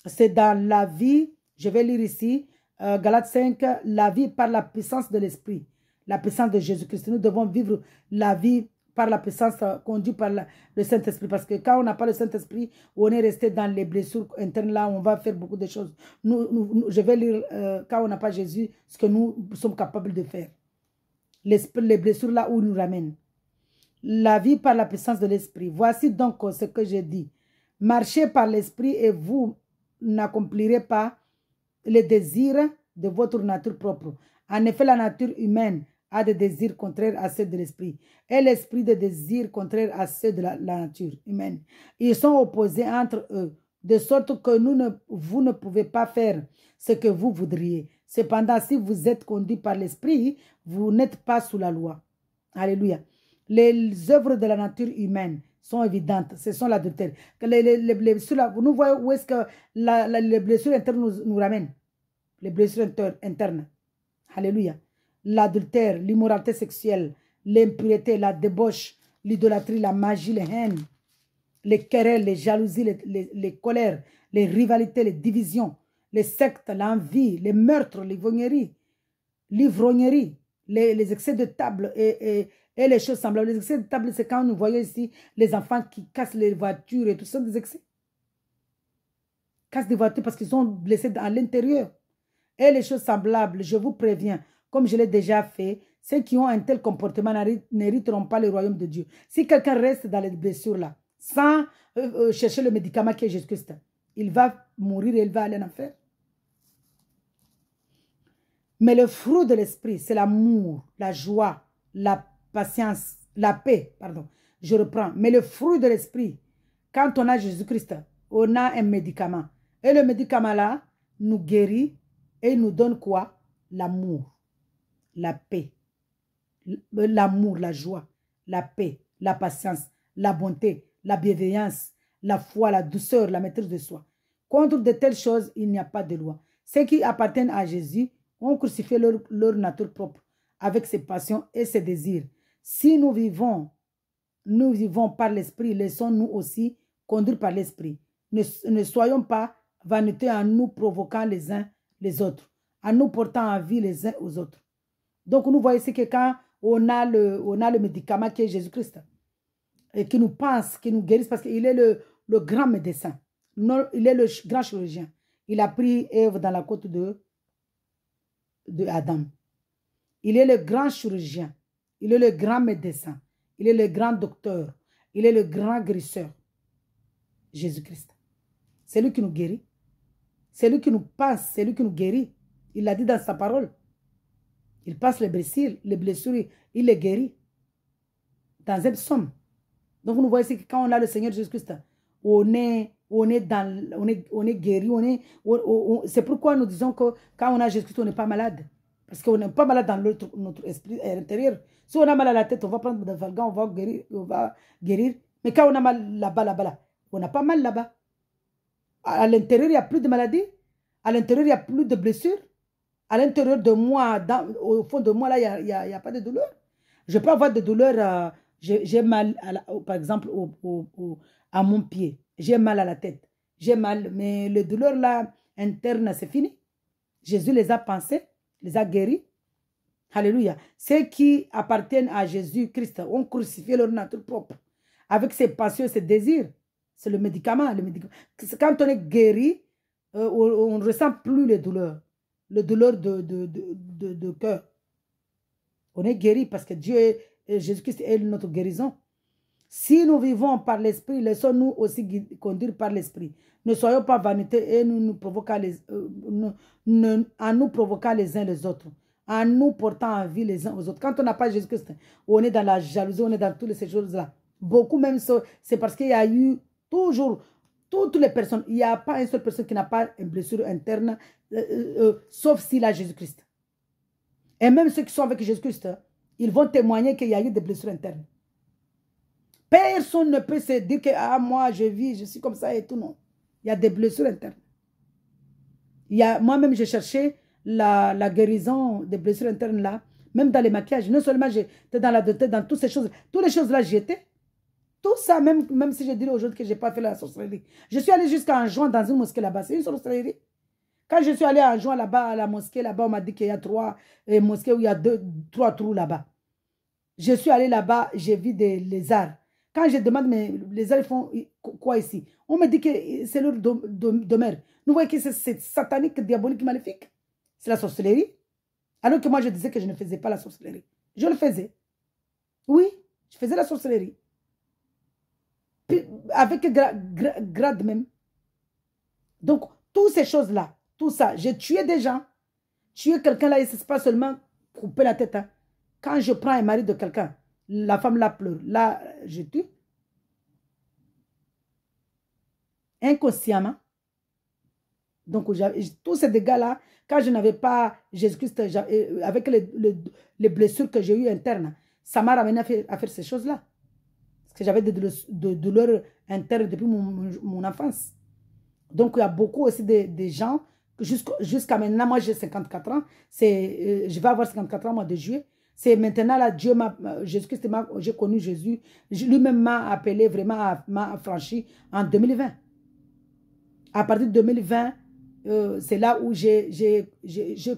C'est dans la vie, je vais lire ici, Galates 5, la vie par la puissance de l'Esprit, la puissance de Jésus-Christ. Nous devons vivre la vie par la puissance conduite par le Saint-Esprit. Parce que quand on n'a pas le Saint-Esprit, on est resté dans les blessures internes là, on va faire beaucoup de choses. Je vais lire, quand on n'a pas Jésus, ce que nous sommes capables de faire. Les blessures là où nous ramènent. La vie par la puissance de l'Esprit. Voici donc ce que j'ai dit. Marchez par l'Esprit et vous n'accomplirez pas les désirs de votre nature propre. En effet, la nature humaine a des désirs contraires à ceux de l'Esprit. Et l'Esprit des désirs contraires à ceux de la nature humaine. Ils sont opposés entre eux, de sorte que vous ne pouvez pas faire ce que vous voudriez. Cependant, si vous êtes conduit par l'Esprit, vous n'êtes pas sous la loi. Alléluia. Les œuvres de la nature humaine sont évidentes. Ce sont l'adultère. Les blessures, nous voyons où est-ce que les blessures internes nous ramènent. Les blessures internes. Alléluia. L'adultère, l'immoralité sexuelle, l'impureté, la débauche, l'idolâtrie, la magie, les haines, les querelles, les jalousies, les colères, les rivalités, les divisions, les sectes, l'envie, les meurtres, l'ivrognerie, les excès de table et les choses semblables. Les excès de table, c'est quand nous voyons ici les enfants qui cassent les voitures et tout ça, des excès. Cassent des voitures parce qu'ils sont blessés à l'intérieur. Et les choses semblables, je vous préviens, comme je l'ai déjà fait, ceux qui ont un tel comportement n'hériteront pas le royaume de Dieu. Si quelqu'un reste dans les blessures là, sans chercher le médicament qui est Jésus-Christ, il va mourir et il va aller en enfer. Mais le fruit de l'esprit, c'est l'amour, la joie, la patience, la paix, pardon. Je reprends. Mais le fruit de l'esprit, quand on a Jésus-Christ, on a un médicament. Et le médicament là nous guérit et nous donne quoi? L'amour, la paix, l'amour, la joie, la paix, la patience, la bonté, la bienveillance, la foi, la douceur, la maîtrise de soi. Contre de telles choses, il n'y a pas de loi. Ceux qui appartiennent à Jésus ont crucifié leur nature propre avec ses passions et ses désirs. Si nous vivons par l'esprit, laissons-nous aussi conduire par l'esprit. Ne soyons pas vaniteux en nous provoquant les uns les autres, en nous portant en vie les uns aux autres. Donc nous voyons ici que quand on a le médicament qui est Jésus-Christ, et qui nous pense, qui nous guérisse, parce qu'il est le grand médecin. Il est le grand chirurgien. Il a pris Ève dans la côte de Adam. Il est le grand chirurgien. Il est le grand médecin. Il est le grand docteur. Il est le grand guérisseur. Jésus-Christ. C'est lui qui nous guérit. C'est lui qui nous pense. C'est lui qui nous guérit. Il l'a dit dans sa parole. Il passe les blessures, il les guérit. Dans un psaume. Donc nous voyons ici que quand on a le Seigneur Jésus-Christ, on est guéri. C'est pourquoi nous disons que quand on a Jésus-Christ, on n'est pas malade. Parce qu'on n'est pas malade dans notre esprit intérieur. Si on a mal à la tête, on va prendre des Valgan, on va guérir. Mais quand on a mal là-bas, on n'a pas mal là-bas. À l'intérieur, il n'y a plus de maladie. À l'intérieur, il n'y a plus de blessures. À l'intérieur de moi, au fond de moi, là, il n'y a pas de douleur. Je peux avoir des douleurs. J'ai mal, par exemple, à mon pied. J'ai mal à la tête. J'ai mal. Mais les douleurs là, internes, c'est fini. Jésus les a pensées, les a guéris. Alléluia. Ceux qui appartiennent à Jésus-Christ ont crucifié leur nature propre. Avec ses passions, ses désirs. C'est le médicament. Quand on est guéri, on ne ressent plus les douleurs. Les douleurs de cœur. On est guéri parce que Jésus-Christ est notre guérison. Si nous vivons par l'esprit, laissons-nous aussi conduire par l'esprit. Ne soyons pas vaniteux et en nous provoquant les uns les autres. En nous portant en vie les uns aux autres. Quand on n'a pas Jésus-Christ, on est dans la jalousie, on est dans toutes ces choses-là. Beaucoup même, c'est parce qu'il y a eu toujours, toutes les personnes, il n'y a pas une seule personne qui n'a pas une blessure interne, sauf s'il a Jésus-Christ. Et même ceux qui sont avec Jésus-Christ, ils vont témoigner qu'il y a eu des blessures internes. Personne ne peut se dire que moi je vis, je suis comme ça et tout, non. Il y a des blessures internes. Moi-même j'ai cherché la guérison des blessures internes là, Même dans les maquillages. Non seulement j'étais dans l'adultère, dans toutes ces choses. Toutes les choses là, j'y étais. Tout ça, même si je dirais aujourd'hui que je n'ai pas fait la sorcellerie. Je suis allée jusqu'à un joint dans une mosquée là-bas. C'est une sorcellerie. Quand je suis allée à un joint là-bas, à la mosquée, là-bas, on m'a dit qu'il y a 3 mosquées où il y a 3 trous là-bas. Je suis allée là-bas, j'ai vu des lézards. Quand je demande, mais les lézards font quoi ici? On me dit que c'est leur demeure. Nous voyons que c'est satanique, diabolique, maléfique. C'est la sorcellerie. Alors que moi, je disais que je ne faisais pas la sorcellerie. Je le faisais. Oui, je faisais la sorcellerie. Puis, avec grade même. Donc, toutes ces choses-là, tout ça, j'ai tué des gens. Tuer quelqu'un là, ce n'est pas seulement couper la tête. Hein. Quand je prends un mari de quelqu'un, la femme là pleure. Là, je tue. Inconsciemment. Donc, tous ces dégâts-là, quand je n'avais pas Jésus-Christ, avec les blessures que j'ai eues internes, ça m'a ramené à faire ces choses-là. Parce que j'avais des douleurs internes depuis mon enfance. Donc, il y a beaucoup aussi de gens, jusqu'à maintenant, moi j'ai 54 ans, je vais avoir 54 ans au mois de juillet. C'est maintenant, là, Jésus-Christ, j'ai connu Jésus, lui-même m'a appelé vraiment, m'a franchi en 2020. À partir de 2020, c'est là où j'ai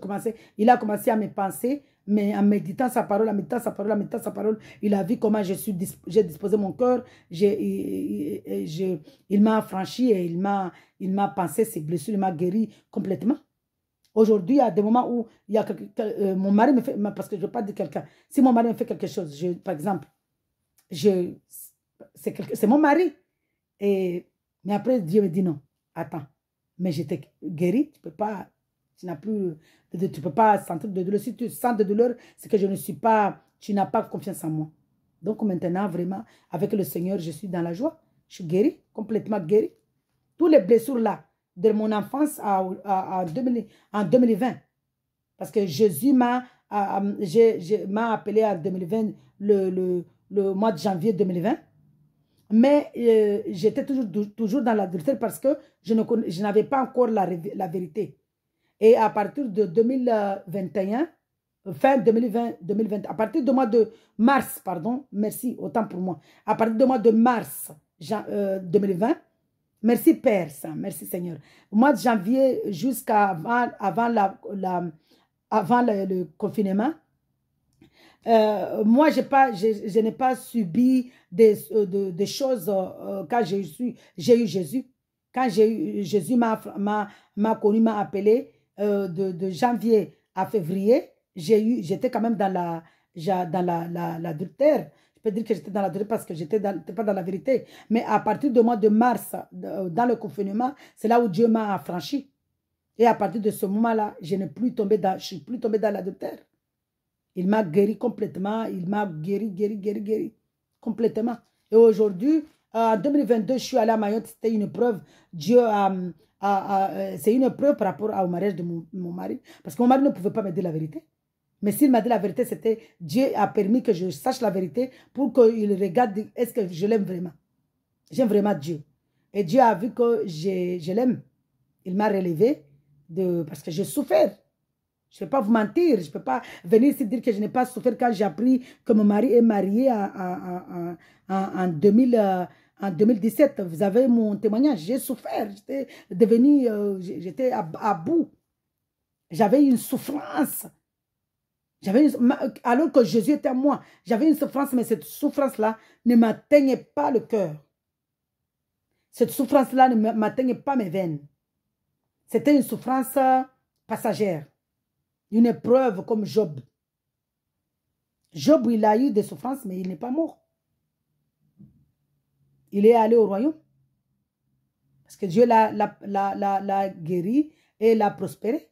commencé, il a commencé à me penser, mais en méditant sa parole, en méditant sa parole, en méditant sa parole, il a vu comment j'ai disposé mon cœur, il m'a affranchi et il m'a pensé ses blessures, il m'a guéri complètement. Aujourd'hui, il y a des moments où il y a mon mari me fait, parce que je ne veux pas dire quelqu'un, si mon mari me fait quelque chose, par exemple, c'est mon mari, mais après Dieu me dit non, attends, mais j'étais guéri, tu peux pas, tu peux pas sentir de douleur. Si tu sens de douleur, c'est que tu n'as pas confiance en moi. Donc maintenant, vraiment, avec le Seigneur, je suis dans la joie. Je suis guéri, complètement guéri. Toutes les blessures là, de mon enfance en 2020. Parce que Jésus m'a appelé en 2020, le mois de janvier 2020. Mais j'étais toujours dans l'adultère parce que je n'avais pas encore la vérité. Et à partir de 2021, fin 2020, à partir du mois de mars, pardon, merci, autant pour moi, à partir du mois de mars 2020, merci Père Saint, merci Seigneur. Au mois de janvier jusqu'à avant le confinement, moi, je n'ai pas subi des choses quand j'ai eu Jésus. Quand Jésus m'a connu, m'a appelé de janvier à février, j'étais quand même dans l'adultère. Je peux dire que j'étais dans l'adultère parce que je n'étais pas dans la vérité. Mais à partir du mois de mars, dans le confinement, c'est là où Dieu m'a affranchi. Et à partir de ce moment-là, je ne suis plus tombé dans l'adultère. Il m'a guéri complètement. Il m'a guéri complètement. Et aujourd'hui, en 2022, je suis allée à Mayotte. C'était une preuve. Dieu c'est une preuve par rapport au mariage de mon mari. Parce que mon mari ne pouvait pas me dire la vérité. Mais s'il m'a dit la vérité, c'était Dieu a permis que je sache la vérité pour qu'il regarde est-ce que je l'aime vraiment. J'aime vraiment Dieu. Et Dieu a vu que je l'aime. Il m'a relevé parce que j'ai souffert. Je ne vais pas vous mentir. Je ne peux pas venir ici dire que je n'ai pas souffert quand j'ai appris que mon mari est marié en 2017. Vous avez mon témoignage. J'ai souffert. J'étais à bout. J'avais une souffrance. Alors que Jésus était à moi, j'avais une souffrance, mais cette souffrance-là ne m'atteignait pas le cœur. Cette souffrance-là ne m'atteignait pas mes veines. C'était une souffrance passagère. Une épreuve comme Job. Job, il a eu des souffrances, mais il n'est pas mort. Il est allé au royaume. Parce que Dieu l'a guéri et l'a prospéré.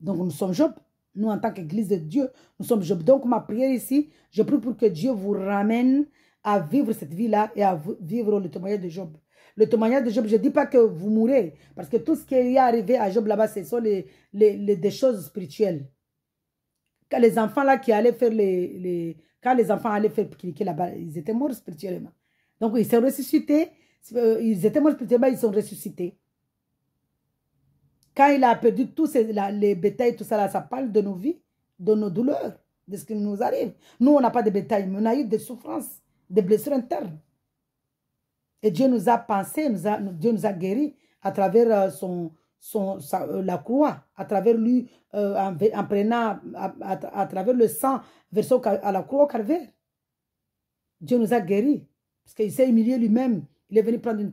Donc nous sommes Job. Nous, en tant qu'Église de Dieu, nous sommes Job. Donc ma prière ici, je prie pour que Dieu vous ramène à vivre cette vie-là et à vivre le témoignage de Job. Le témoignage de Job, je ne dis pas que vous mourrez, parce que tout ce qui est arrivé à Job là-bas, ce sont des choses spirituelles. Quand les enfants là qui allaient faire quand les enfants allaient faire pique-niquer là-bas, ils étaient morts spirituellement. Donc ils sont ressuscités, ils étaient morts spirituellement, ils sont ressuscités. Quand il a perdu tous les bétails, tout ça là, ça parle de nos vies. de nos douleurs, de ce qui nous arrive. Nous, on n'a pas de bétail, mais on a eu des souffrances, des blessures internes. Et Dieu nous a pensé, Dieu nous a guéris à travers la croix, à travers lui, en prenant, à travers le sang versé à la croix au calvaire. Dieu nous a guéris, parce qu'il s'est humilié lui-même. Il est venu prendre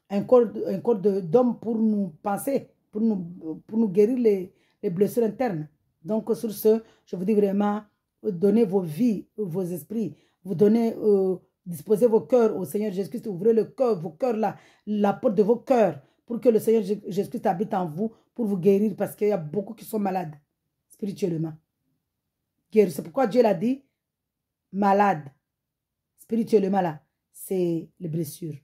un corps d'homme pour nous penser, pour nous guérir les blessures internes. Donc, sur ce, je vous dis vraiment, donnez vos vies, vos esprits, vous donnez, disposez vos cœurs au Seigneur Jésus-Christ, ouvrez le cœur, vos cœurs, la porte de vos cœurs, pour que le Seigneur Jésus-Christ habite en vous, pour vous guérir, parce qu'il y a beaucoup qui sont malades, spirituellement. C'est pourquoi Dieu l'a dit, malade, spirituellement là, c'est les blessures.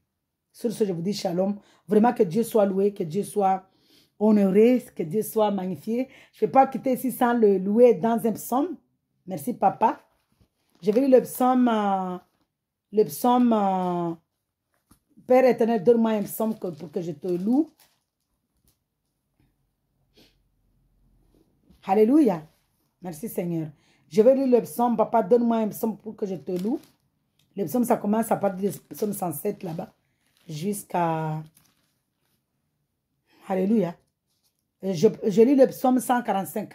Sur ce, je vous dis shalom. Vraiment que Dieu soit loué, que Dieu soit honoré, que Dieu soit magnifié. Je ne vais pas quitter ici sans le louer dans un psaume. Merci, papa. Je vais lire le psaume Père éternel, donne-moi un psaume pour que je te loue. Alléluia. Merci, Seigneur. Je vais lire le psaume. Papa, donne-moi un psaume pour que je te loue. Le psaume, ça commence à partir du psaume 107 là-bas. Jusqu'à... Alléluia. Je lis le psaume 145.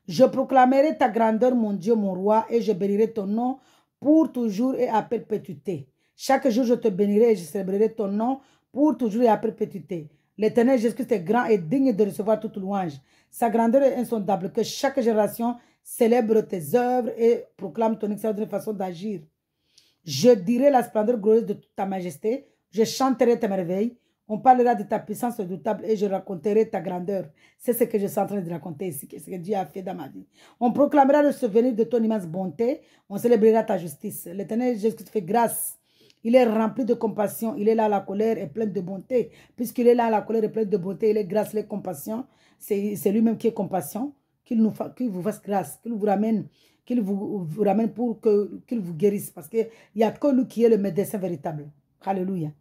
Je proclamerai ta grandeur, mon Dieu, mon roi, et je bénirai ton nom pour toujours et à perpétuité. Chaque jour, je te bénirai et je célébrerai ton nom pour toujours et à perpétuité. L'Éternel Jésus-Christ est grand et digne de recevoir toute louange. Sa grandeur est insondable. Que chaque génération célèbre tes œuvres et proclame ton extraordinaire façon d'agir. Je dirai la splendeur glorieuse de toute ta majesté. Je chanterai tes merveilles. On parlera de ta puissance redoutable et je raconterai ta grandeur. C'est ce que je suis en train de raconter ici, ce que Dieu a fait dans ma vie. On proclamera le souvenir de ton immense bonté. On célébrera ta justice. L'Éternel Jésus fait grâce. Il est rempli de compassion. Il est là à la colère et plein de bonté. Puisqu'il est là à la colère et plein de bonté, il est grâce, il est compassion. C'est lui-même qui est compassion. Qu'il vous fasse grâce, qu'il vous ramène pour qu'il vous guérisse. Parce qu'il n'y a que lui qui est le médecin véritable. Alléluia.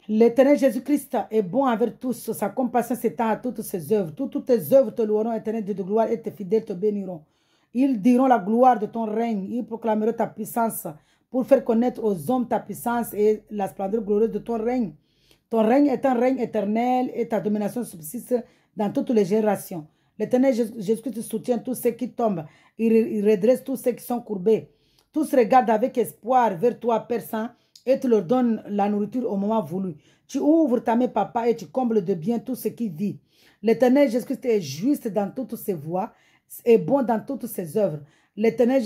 L'Éternel Jésus-Christ est bon envers tous. Sa compassion s'étend à toutes ses œuvres. Toutes tes œuvres te loueront, Éternel Dieu de gloire, et tes fidèles te béniront. Ils diront la gloire de ton règne. Ils proclameront ta puissance pour faire connaître aux hommes ta puissance et la splendeur glorieuse de ton règne. Ton règne est un règne éternel et ta domination subsiste dans toutes les générations. L'Éternel Jésus-Christ soutient tous ceux qui tombent. Il redresse tous ceux qui sont courbés. Tous regardent avec espoir vers toi, Père Saint, et tu leur donnes la nourriture au moment voulu. Tu ouvres ta main, papa, et tu combles de bien tout ce qui vit. L'Éternel Jésus-Christ est juste dans toutes ses voies, est bon dans toutes ses œuvres. L'Éternel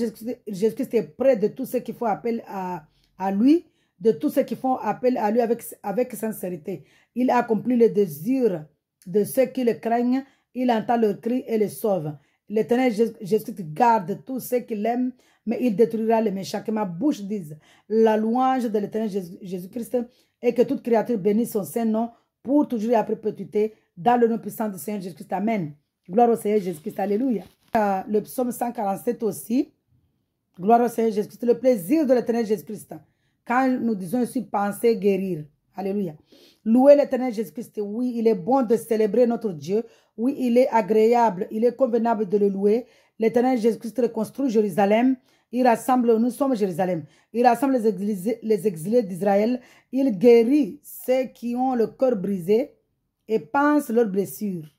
Jésus-Christ est près de tous ceux qui font appel à lui, de tous ceux qui font appel à lui avec sincérité. Il accomplit les désirs de ceux qui le craignent. Il entend leurs cris et les sauve. L'Éternel Jésus-Christ garde tous ceux qui l'aiment, mais il détruira les méchants. Que ma bouche dise la louange de l'Éternel Jésus-Christ et que toute créature bénisse son Saint-Nom pour toujours et à perpétuité dans le nom puissant du Seigneur Jésus-Christ. Amen. Gloire au Seigneur Jésus-Christ. Alléluia. Le psaume 147 aussi. Gloire au Seigneur Jésus-Christ. Le plaisir de l'Éternel Jésus-Christ. Quand nous disons ici penser, guérir. Alléluia. Louez l'Éternel Jésus-Christ. Oui, il est bon de célébrer notre Dieu. Oui, il est agréable. Il est convenable de le louer. L'Éternel Jésus-Christ reconstruit Jérusalem. Il rassemble, nous sommes Jérusalem. Il rassemble les exilés d'Israël. Il guérit ceux qui ont le cœur brisé et pense leurs blessures.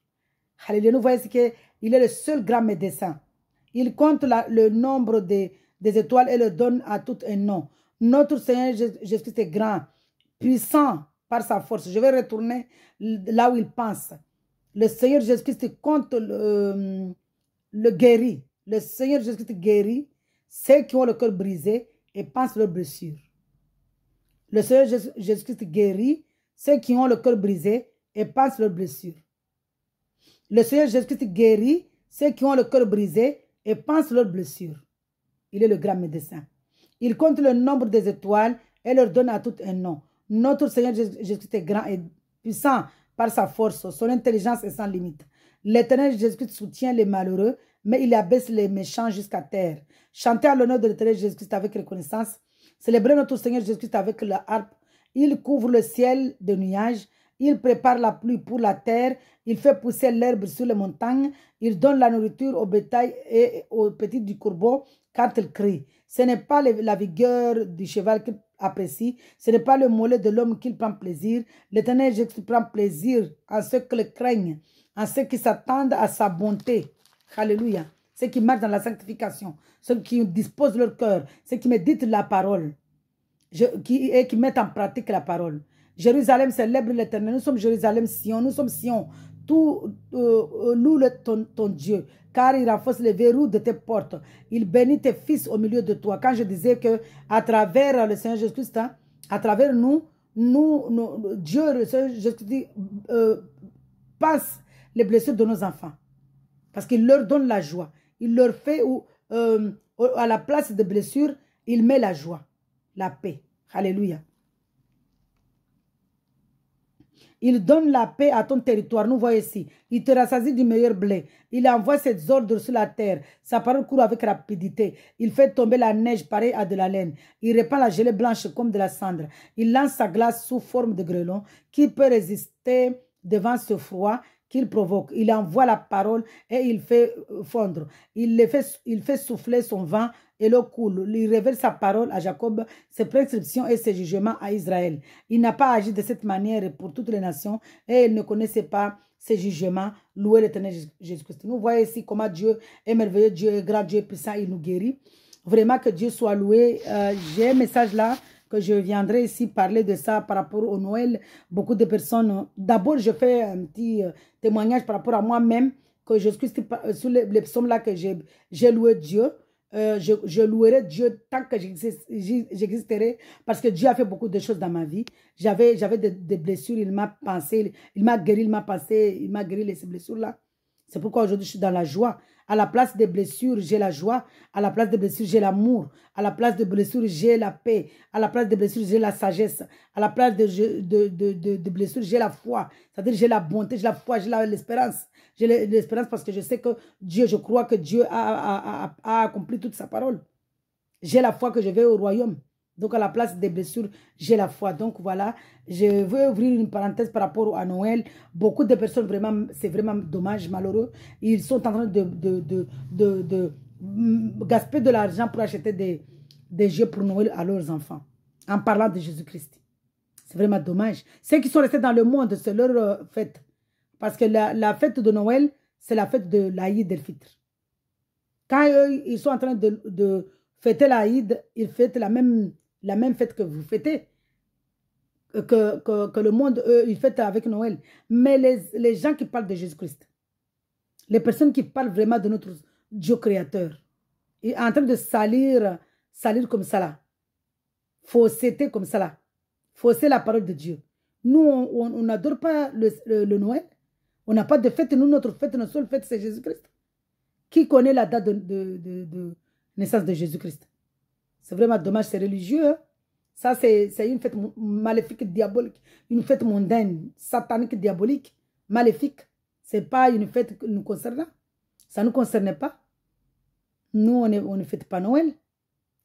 Alléluia. Nous voyons ici qu'il est le seul grand médecin. Il compte le nombre des étoiles et le donne à tout un nom. Notre Seigneur Jésus-Christ est grand, puissant par sa force. Je vais retourner là où il pense. Le Seigneur Jésus-Christ compte le guérit. Le Seigneur Jésus-Christ guérit ceux qui ont le cœur brisé et pensent leurs blessures. Le Seigneur Jésus-Christ guérit ceux qui ont le cœur brisé et pensent leurs blessures. Le Seigneur Jésus-Christ guérit ceux qui ont le cœur brisé et pensent leurs blessures. Il est le grand médecin. Il compte le nombre des étoiles et leur donne à tout un nom. Notre Seigneur Jésus-Christ est grand et puissant par sa force. Son intelligence est sans limite. L'Éternel Jésus-Christ soutient les malheureux, mais il abaisse les méchants jusqu'à terre. Chantez à l'honneur de l'Éternel Jésus-Christ avec reconnaissance. Célébrez notre Seigneur Jésus-Christ avec la harpe. Il couvre le ciel de nuages. Il prépare la pluie pour la terre. Il fait pousser l'herbe sur les montagnes. Il donne la nourriture au bétail et aux petits du corbeau quand il crie. Ce n'est pas la vigueur du cheval qu'il apprécie. Ce n'est pas le mollet de l'homme qu'il prend plaisir. L'Éternel Jésus prend plaisir en ceux qui le craignent, en ceux qui s'attendent à sa bonté. Alléluia. Ceux qui marchent dans la sanctification, ceux qui disposent leur cœur, ceux qui méditent la parole et qui mettent en pratique la parole. Jérusalem célèbre l'Éternel. Nous sommes Jérusalem, Sion. Nous sommes Sion. Tout loue ton Dieu, car il renforce les verrous de tes portes. Il bénit tes fils au milieu de toi. Quand je disais que à travers le Seigneur Jésus-Christ, hein, à travers nous, Dieu, le Seigneur Jésus-Christ, passe les blessures de nos enfants. Parce qu'il leur donne la joie. Il leur fait, à la place de blessures, il met la joie, la paix. Alléluia. Il donne la paix à ton territoire. Nous voyons ici. Il te rassasie du meilleur blé. Il envoie ses ordres sur la terre. Sa parole court avec rapidité. Il fait tomber la neige pareille à de la laine. Il répand la gelée blanche comme de la cendre. Il lance sa glace sous forme de grêlon. Qui peut résister devant ce froid qu'il provoque? Il envoie la parole et il fait fondre. Il fait souffler son vent et l'eau coule. Il révèle sa parole à Jacob, ses prescriptions et ses jugements à Israël. Il n'a pas agi de cette manière pour toutes les nations et il ne connaissait pas ses jugements. Louez l'Éternel Jésus-Christ. Nous voyons ici comment Dieu est merveilleux, Dieu est grand, Dieu est puissant, il nous guérit. Vraiment que Dieu soit loué. J'ai un message là que je viendrai ici parler de ça par rapport au Noël. Beaucoup de personnes... D'abord, je fais un petit témoignage par rapport à moi-même, que je suis sur les psaumes là que j'ai loué Dieu. Je louerai Dieu tant que j'existerai, parce que Dieu a fait beaucoup de choses dans ma vie. J'avais des blessures, il m'a pensé, il m'a guéri, il m'a pensé, il m'a guéri ces blessures-là. C'est pourquoi aujourd'hui je suis dans la joie. À la place des blessures, j'ai la joie. À la place des blessures, j'ai l'amour. À la place des blessures, j'ai la paix. À la place des blessures, j'ai la sagesse. À la place de blessures, j'ai la foi. C'est-à-dire j'ai la bonté, j'ai la foi, j'ai l'espérance. J'ai l'espérance parce que je sais que Dieu, je crois que Dieu a accompli toute sa parole. J'ai la foi que je vais au royaume. Donc, à la place des blessures, j'ai la foi. Donc, voilà, je veux ouvrir une parenthèse par rapport à Noël. Beaucoup de personnes, vraiment, c'est vraiment dommage, malheureux. Ils sont en train de gaspiller de l'argent pour acheter des jeux pour Noël à leurs enfants, en parlant de Jésus-Christ. C'est vraiment dommage. Ceux qui sont restés dans le monde, c'est leur fête. Parce que la fête de Noël, c'est la fête de l'Aïd el-Fitr. Quand eux, ils sont en train de fêter l'Aïd, ils fêtent la même fête que vous fêtez, que le monde, eux, ils fêtent avec Noël. Mais les gens qui parlent de Jésus-Christ, les personnes qui parlent vraiment de notre Dieu créateur, ils sont en train de salir comme ça là, fausseté comme ça là, fausser la parole de Dieu. Nous, on n'adore pas le Noël. On n'a pas de fête. Nous, notre seule fête, c'est Jésus-Christ. Qui connaît la date de naissance de Jésus-Christ? C'est vraiment dommage, c'est religieux. Hein? Ça, c'est une fête maléfique, diabolique. Une fête mondaine, satanique, diabolique, maléfique. Ce n'est pas une fête qui nous concerne. Ça ne nous concerne pas. Nous, on ne fête pas Noël.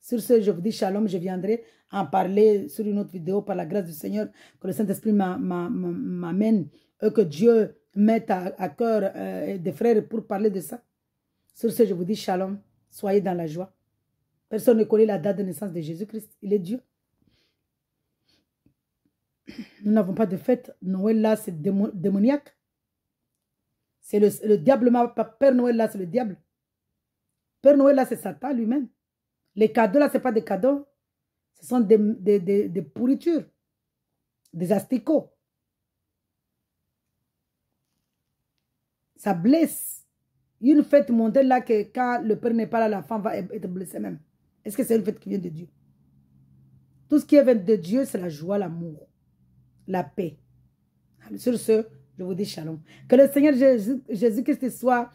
Sur ce, je vous dis shalom. Je viendrai en parler sur une autre vidéo par la grâce du Seigneur. Que le Saint-Esprit m'amène. Que Dieu mette à cœur des frères pour parler de ça. Sur ce, je vous dis shalom. Soyez dans la joie. Personne ne connaît la date de naissance de Jésus-Christ. Il est Dieu. Nous n'avons pas de fête. Noël là, c'est démoniaque. C'est le diable. Père Noël là, c'est le diable. Père Noël là, c'est Satan lui-même. Les cadeaux là, ce n'est pas des cadeaux. Ce sont des pourritures. Des asticots. Ça blesse. Une fête mondaine là, que quand le père n'est pas là, la femme va être blessée même. Est-ce que c'est une fête qui vient de Dieu? Tout ce qui vient de Dieu, c'est la joie, l'amour, la paix. Sur ce, je vous dis shalom. Que le Seigneur Jésus-Christ soit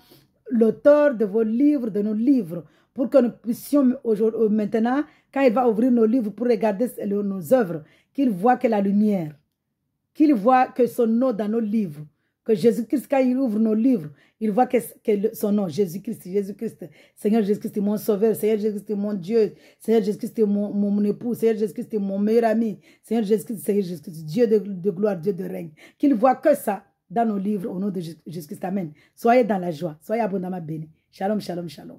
l'auteur de vos livres, de nos livres, pour que nous puissions maintenant, quand il va ouvrir nos livres pour regarder nos œuvres, qu'il voit que la lumière, qu'il voit que son nom dans nos livres, Que Jésus-Christ, quand il ouvre nos livres, il voit que son nom, Jésus-Christ, Jésus-Christ, Seigneur Jésus-Christ, mon sauveur, Seigneur Jésus-Christ, mon Dieu, Seigneur Jésus-Christ, mon époux, Seigneur Jésus-Christ, mon meilleur ami, Seigneur Jésus-Christ, Dieu de gloire, Dieu de règne. Qu'il voit que ça dans nos livres au nom de Jésus-Christ. Amen. Soyez dans la joie, soyez abondamment bénis. Shalom, shalom, shalom.